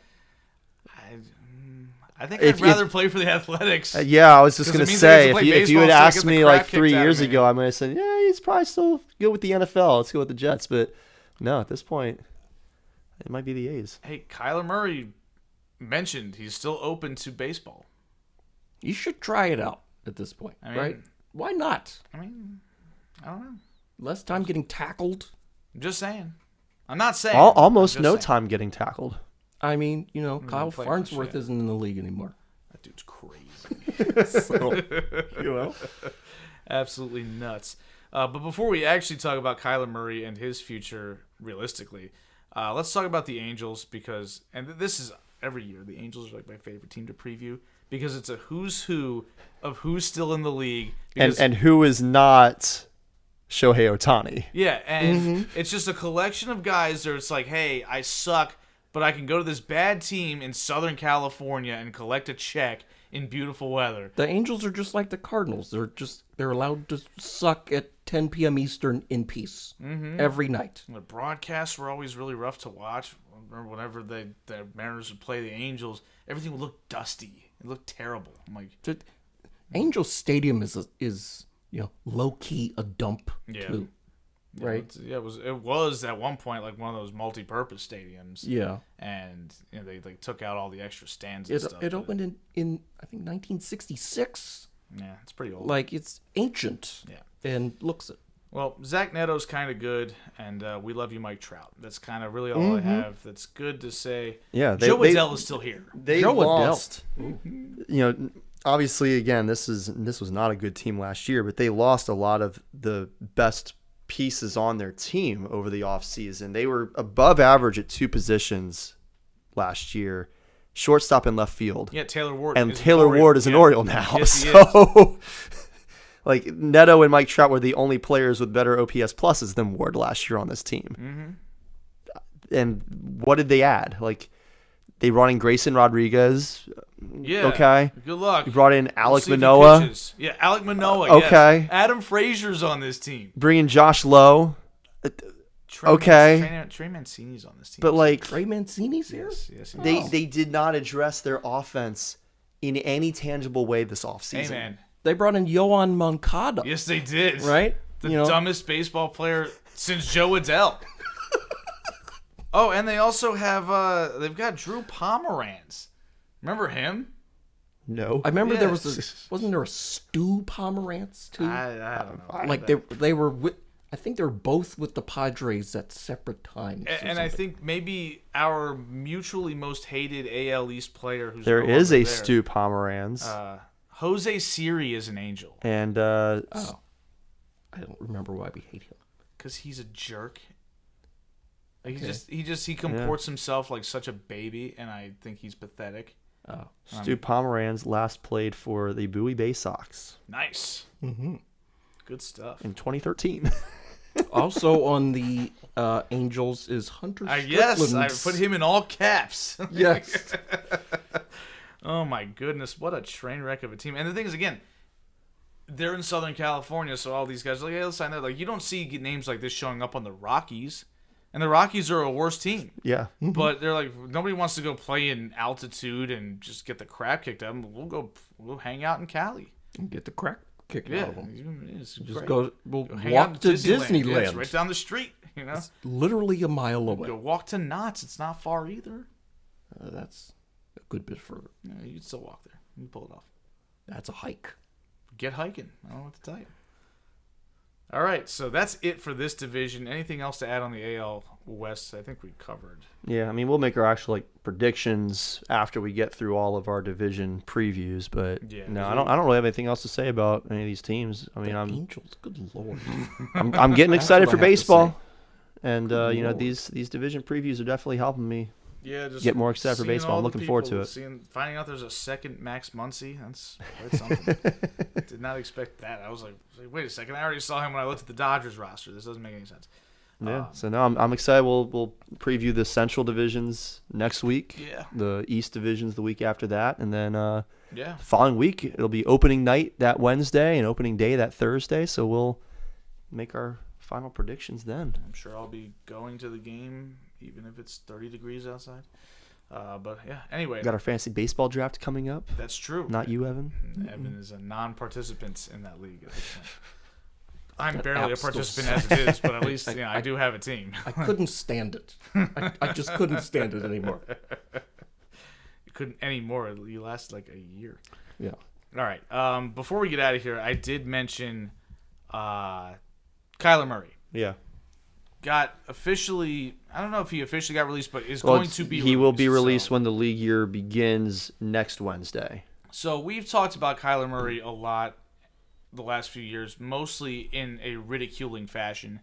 I think I'd rather play for the Athletics. Yeah, I was just going to say, if you had asked me like 3 years me. ago, I might have said, yeah, he's probably still good with the NFL. Let's go with the Jets. But no, at this point, it might be the A's. Hey, Kyler Murray mentioned he's still open to baseball. You should try it out at this point, right? Why not? I don't know. Less time getting tackled. I'm just saying. I'm not saying. Almost no time getting tackled. I mean, Kyle Farnsworth isn't in the league anymore. That dude's crazy. So, absolutely nuts. But before we actually talk about Kyler Murray and his future, realistically, let's talk about the Angels because, and this is every year, the Angels are like my favorite team to preview because it's a who's who of who's still in the league. And who is not Shohei Ohtani. Yeah, and it's just a collection of guys that it's like, hey, I suck, but I can go to this bad team in Southern California and collect a check in beautiful weather. The Angels are just like the Cardinals. They're allowed to suck at 10 p.m. Eastern in peace every night. The broadcasts were always really rough to watch. Whenever the Mariners would play the Angels, everything would look dusty. It looked terrible. I'm like, Angels Stadium is low key a dump too, right? It was at one point like one of those multi-purpose stadiums. Yeah, and they took out all the extra stands and stuff. It opened in I think 1966. Yeah, it's pretty old. Like, it's ancient. Yeah, and looks it. Well, Zach Neto's kind of good, and we love you, Mike Trout. That's kind of really all I have. That's good to say. Yeah, Joe Adell is still here. They lost. Obviously, again, this was not a good team last year, but they lost a lot of the best pieces on their team over the offseason. They were above average at 2 positions last year, shortstop and left field. Yeah, Taylor Ward. And Taylor Ward is an Oriole now. Yes, he so, like, Neto and Mike Trout were the only players with better OPS pluses than Ward last year on this team. Mm-hmm. And what did they add? Like, they brought in Grayson Rodriguez. Yeah. Okay. Good luck. You brought in Alec We'll Manoah. Yeah, Alec Manoah. Okay. Yes. Adam Frazier's on this team. Bring in Josh Lowe. Trey Mancini's on this team. But, like, Trey Mancini's here? Yes, they did not address their offense in any tangible way this offseason. Hey, man. They brought in Yohan Moncada. Yes, they did. Right? The dumbest baseball player since Joe Adell. Oh, and they also have they've got Drew Pomeranz. Remember him? No. I remember there wasn't there a Stu Pomerantz too? I don't know. Like they were with, I think they're both with the Padres at separate times. And I think maybe our mutually most hated AL East player who's There no is longer a there, Stu Pomeranz. Jose Siri is an Angel. And I don't remember why we hate him. Because he's a jerk. Like he comports himself like such a baby, and I think he's pathetic. Oh, Stu Pomeranz last played for the Bowie Bay Sox. Nice. Good stuff. In 2013. Also on the Angels is Hunter Strickland. Yes, I put him in all caps. Yes. Oh my goodness, what a train wreck of a team. And the thing is, again, they're in Southern California, so all these guys are like, hey, let's sign there. Like, you don't see names like this showing up on the Rockies. And the Rockies are a worse team. Yeah. But they're like, nobody wants to go play in altitude and just get the crap kicked out of them. We'll hang out in Cali. And get the crap kicked out of them. Just We'll hang out walk in to Disneyland. Yeah, it's right down the street, It's literally a mile away. Go walk to Knott's. It's not far either. That's a good bit further. Yeah, you can still walk there. You can pull it off. That's a hike. Get hiking. I don't know what to tell you. All right, so that's it for this division. Anything else to add on the AL West? I think we covered. Yeah, I mean, we'll make our actual predictions after we get through all of our division previews. But I don't really have anything else to say about any of these teams. I mean, Angels, good lord. I'm getting excited for baseball, and Lord. these division previews are definitely helping me. Yeah, just get more excited for seeing baseball. all I'm the looking forward people, to it. Finding out there's a second Max Muncy, that's something. Did not expect that. I was like, wait a second, I already saw him when I looked at the Dodgers roster. This doesn't make any sense. Yeah, so now I'm excited. We'll preview the Central divisions next week. Yeah. The East divisions the week after that, and then the yeah, following week it'll be opening night that Wednesday and opening day that Thursday. So we'll make our final predictions then. I'm sure I'll be going to the game even if it's 30 degrees outside. But yeah, anyway. We got our fantasy baseball draft coming up. That's true. Not you, Evan. Evan is a non-participant in that league at this point. I'm barely a participant as it is, but at least I do have a team. I couldn't stand it. I just couldn't stand it anymore. You couldn't anymore. You lasted like a year. Yeah. All right. Before we get out of here, I did mention Kyler Murray. Yeah. Got officially, I don't know if he officially got released, but is going to be released. He will be released when the league year begins next Wednesday. So we've talked about Kyler Murray a lot the last few years, mostly in a ridiculing fashion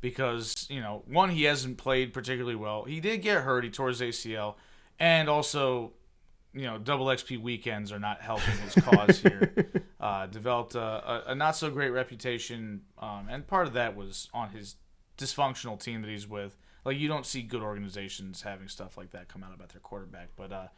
because, one, he hasn't played particularly well. He did get hurt. He tore his ACL. And also, double XP weekends are not helping his cause here. Developed a not-so-great reputation, and part of that was on his dysfunctional team that he's with. Like, you don't see good organizations having stuff like that come out about their quarterback. But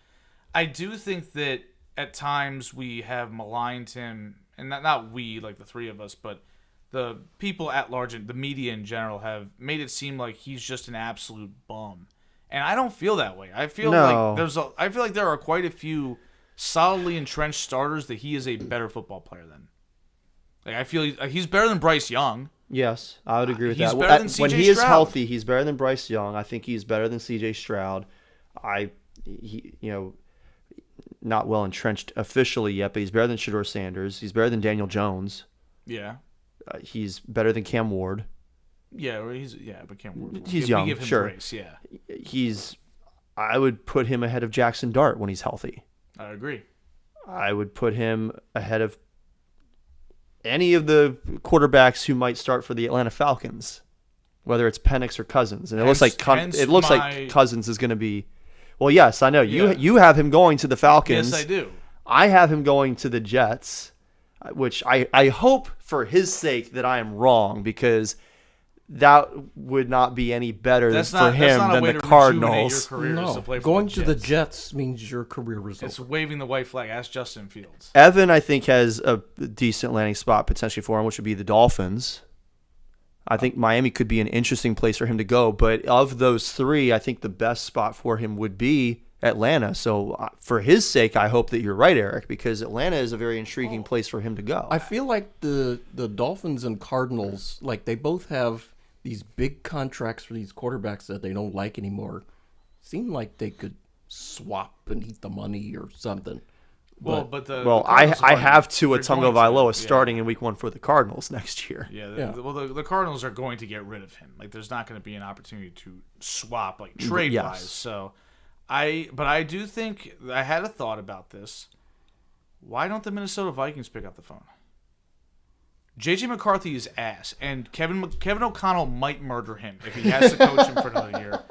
I do think that at times we have maligned him, and not we, like the three of us, but the people at large, the media in general, have made it seem like he's just an absolute bum. And I don't feel that way. I feel I feel like there are quite a few solidly entrenched starters that he is a better football player than. Like I feel he's better than Bryce Young. Yes, I would agree with He's that. better than When CJ he is Stroud. healthy, he's better than Bryce Young. I think he's better than CJ Stroud. Not well entrenched officially yet, but he's better than Shedeur Sanders. He's better than Daniel Jones. Yeah. He's better than Cam Ward. Yeah, but Cam Ward. He's we young, give him sure. Grace, yeah. I would put him ahead of Jackson Dart when he's healthy. I agree. I would put him ahead of any of the quarterbacks who might start for the Atlanta Falcons, whether it's Penix or Cousins. And it looks like Cousins is going to be. Well, yes, I know you have him going to the Falcons. Yes, I do. I have him going to the Jets, which I hope for his sake that I am wrong, because that would not be any better for him than the Cardinals. Going to the Jets means your career is It's over. waving the white flag. Ask Justin Fields. Evan, I think, has a decent landing spot potentially for him, which would be the Dolphins. I think Miami could be an interesting place for him to go. But of those three, I think the best spot for him would be Atlanta. So for his sake, I hope that you're right, Eric, because Atlanta is a very intriguing place for him to go. I feel like the Dolphins and Cardinals, like they both have these big contracts for these quarterbacks that they don't like anymore. Seem like they could swap and eat the money or something. I have Tua Tagovailoa starting in Week 1 for the Cardinals next year. The Cardinals are going to get rid of him. Like, there's not going to be an opportunity to swap, like, trade-wise. So, I do think, I had a thought about this. Why don't the Minnesota Vikings pick up the phone? J.J. McCarthy is ass, and Kevin O'Connell might murder him if he has to coach him for another year.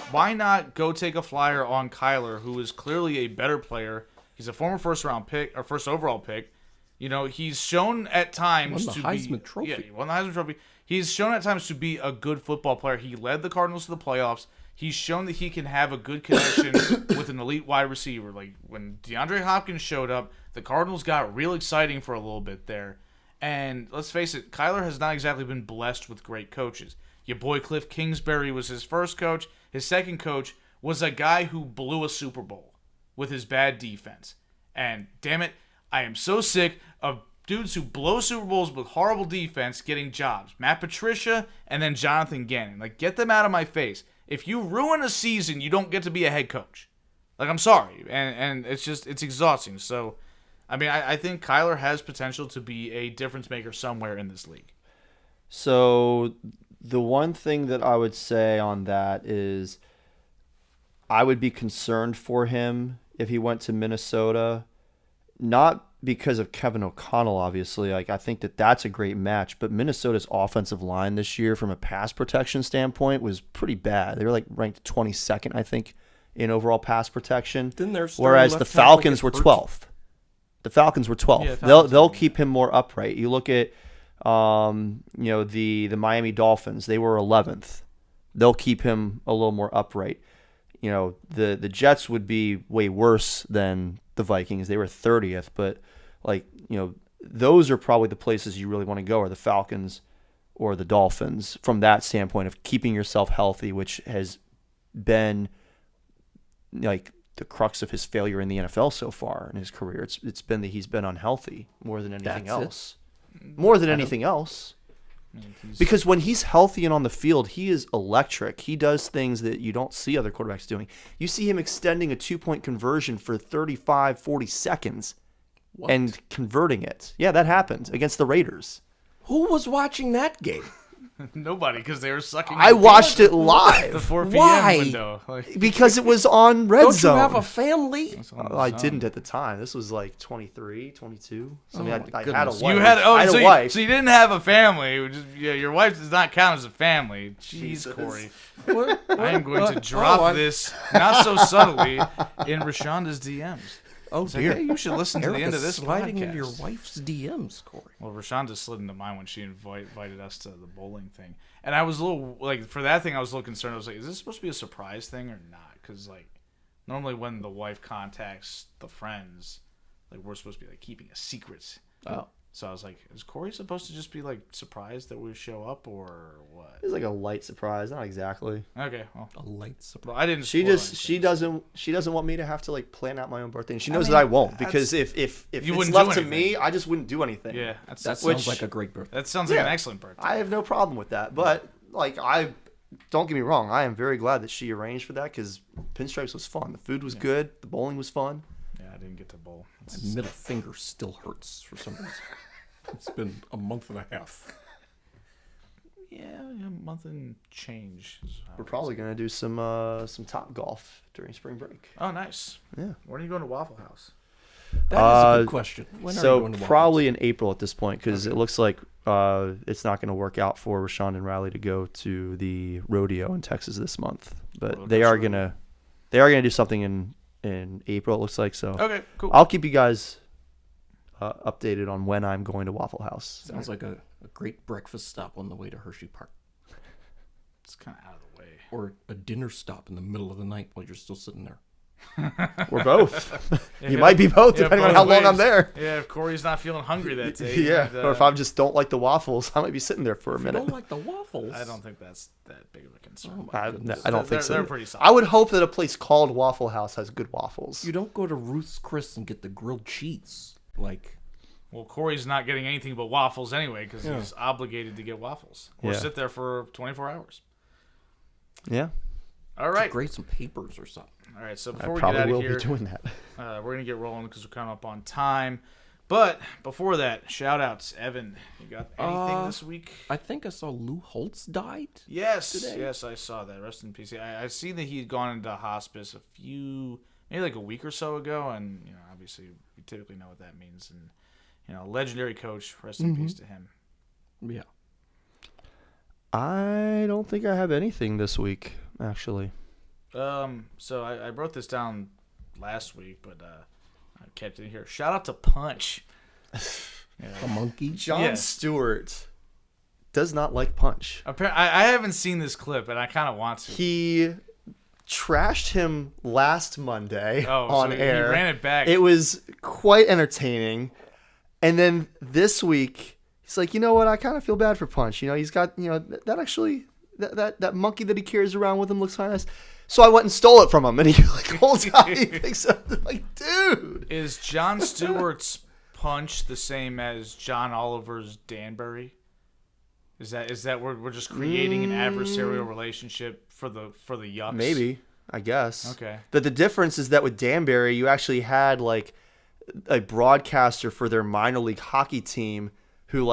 Why not go take a flyer on Kyler, who is clearly a better player? He's a former first overall pick. You know, he's shown at times to be Heisman Trophy. Yeah, he won the Heisman Trophy. He's shown at times to be a good football player. He led the Cardinals to the playoffs. He's shown that he can have a good connection with an elite wide receiver. Like when DeAndre Hopkins showed up, the Cardinals got real exciting for a little bit there. And let's face it, Kyler has not exactly been blessed with great coaches. Your boy Cliff Kingsbury was his first coach. His second coach was a guy who blew a Super Bowl with his bad defense. And damn it, I am so sick of dudes who blow Super Bowls with horrible defense getting jobs. Matt Patricia and then Jonathan Gannon. Like, get them out of my face. If you ruin a season, you don't get to be a head coach. Like, I'm sorry. And it's exhausting. So, I mean, I think Kyler has potential to be a difference maker somewhere in this league. So the one thing that I would say on that is I would be concerned for him if he went to Minnesota, not because of Kevin O'Connell, obviously. Like, I think that that's a great match, but Minnesota's offensive line this year from a pass protection standpoint was pretty bad. They were like ranked 22nd, I think, in overall pass protection, whereas the Falcons were 12th. The Falcons were 12th. Yeah, they'll keep him more upright. You look at the Miami Dolphins, they were 11th. They'll keep him a little more upright. You know, the Jets would be way worse than the Vikings. They were 30th, but those are probably the places you really want to go, are the Falcons or the Dolphins, from that standpoint of keeping yourself healthy, which has been like the crux of his failure in the NFL so far in his career. It's been that he's been unhealthy more than anything else. More than anything else. Because when he's healthy and on the field, he is electric. He does things that you don't see other quarterbacks doing. You see him extending a 2-point conversion for 35, 40 seconds and converting it. Yeah, that happened against the Raiders. Who was watching that game? Nobody, because they were sucking. I watched it live. The 4 p.m. Why? window. Because it was on Red Don't Zone. you have a family? I didn't at the time. This was like 23, 22. I had a goodness. wife. So you didn't have a family. Your wife does not count as a family. Jeez, Corey. I am going to drop this, not so subtly, in Rashonda's DMs. Oh, dear. Hey, you should listen to the end of this sliding podcast. into your wife's DMs, Corey. Well, Rashonda slid into mine when she invited us to the bowling thing. And I was a little, for that thing, I was a little concerned. I was like, is this supposed to be a surprise thing or not? Because, normally when the wife contacts the friends, we're supposed to be, keeping a secret. Oh. So I was like, is Corey supposed to just be like surprised that we show up or what? It's like a light surprise, not exactly. Okay, well, A light surprise. I didn't. She spoil just anything. she doesn't want me to have to like plan out my own birthday. And she knows that I won't, because if you it's wouldn't left do to me, I just wouldn't do anything. Yeah, That that sounds like a great birthday. sounds like an Yeah. excellent birthday. I have no problem with that. But like, I don't get me wrong, I am very glad that she arranged for that, because Pinstripes was fun. The food was good. The bowling was fun. Yeah, I didn't get to bowl. My middle finger still hurts for some reason. It's been a month and a half. Yeah, a month and change. We're probably gonna do some Top Golf during spring break. Oh, nice. Yeah. When are you going to Waffle House? That is a good question. When are you So going to Waffle probably in April at this point, because it looks like it's not going to work out for Rashawn and Riley to go to the rodeo in Texas this month. But Well, they that's are really- gonna do something in April. It looks like so. Okay, cool. I'll keep you guys updated on when I'm going to Waffle House. Sounds like a great breakfast stop on the way to Hershey Park. It's kind of out of the way. Or a dinner stop in the middle of the night while you're still sitting there. Or both. Yeah, You might be both, yeah, depending on both how long ways. I'm there. Yeah, if Corey's not feeling hungry that day. Yeah. he might, Or if I just don't like the waffles, I might be sitting there for a I minute. don't like the waffles. I don't think that's that big of a concern. Oh my goodness. I don't think so. They're pretty solid. I would hope that a place called Waffle House has good waffles. You don't go to Ruth's Chris and get the grilled cheese. Like, Well, Corey's not getting anything but waffles anyway because Yeah. he's obligated to get waffles or Yeah. sit there for 24 hours. Yeah. All right. grade some papers or something. All right. So I before we get probably out will of here, be doing that. we're going to get rolling because we're coming up on time. But before that, shout outs. Evan, you got anything this week? I think I saw Lou Holtz died. Yes. today? Yes, I saw that. Rest in peace. I seen that he had gone into hospice maybe like a week or so ago. And, obviously we typically know what that means. And, legendary coach. Rest in peace to him. Yeah. I don't think I have anything this week, actually. So I wrote this down last week, but I kept it here. Shout out to Punch. A monkey. Jon Yeah. Stewart does not like Punch. I haven't seen this clip, and I kind of want to. He trashed him last Monday on so air. He ran it back. It was quite entertaining. And then this week, he's like, you know what? I kind of feel bad for Punch. He's got, that actually, that monkey that he carries around with him looks kind of nice. So I went and stole it from him. And he holds out, he picks it up. Like, dude. Is Jon Stewart's Punch the same as John Oliver's Danbury? Is that we're just creating an adversarial relationship for the Yucks? Maybe, I guess. Okay. The difference is that with Danbury, you actually had like a broadcaster for their minor league hockey team who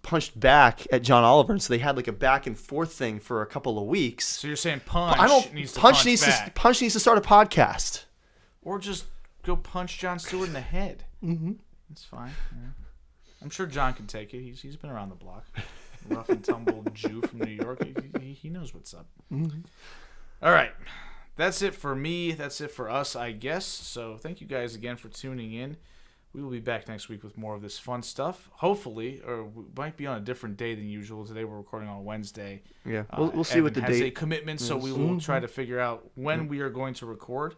punched back at John Oliver, and so they had like a back and forth thing for a couple of weeks. So you're saying Punch needs to Punch punch needs back. to Punch needs to start a podcast. Or just go punch Jon Stewart in the head. Mm-hmm. That's fine. Yeah. I'm sure John can take it. He's been around the block. Rough and tumble Jew from New York. He knows what's up. Mm-hmm. All right. That's it for me. That's it for us, I guess. So thank you guys again for tuning in. We will be back next week with more of this fun stuff. Hopefully, or we might be on a different day than usual. Today we're recording on Wednesday. Yeah, we'll see what the Evan has a date. commitment, so we will try to figure out when we are going to record.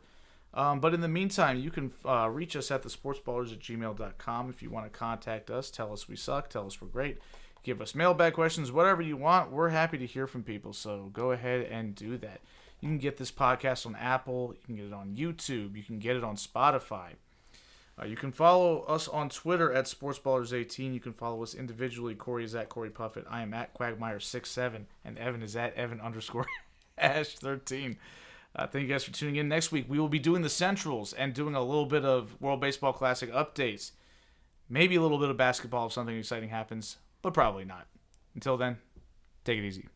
But in the meantime, you can reach us at thesportsballers@gmail.com if you want to contact us. Tell us we suck. Tell us we're great. Give us mailbag questions, whatever you want. We're happy to hear from people, so go ahead and do that. You can get this podcast on Apple. You can get it on YouTube. You can get it on Spotify. You can follow us on Twitter at SportsBallers18. You can follow us individually. Corey is at Corey Puffett. I am at Quagmire67. And Evan is at Evan_Ash13. Thank you guys for tuning in. Next week, we will be doing the Centrals and doing a little bit of World Baseball Classic updates. Maybe a little bit of basketball if something exciting happens, but probably not. Until then, take it easy.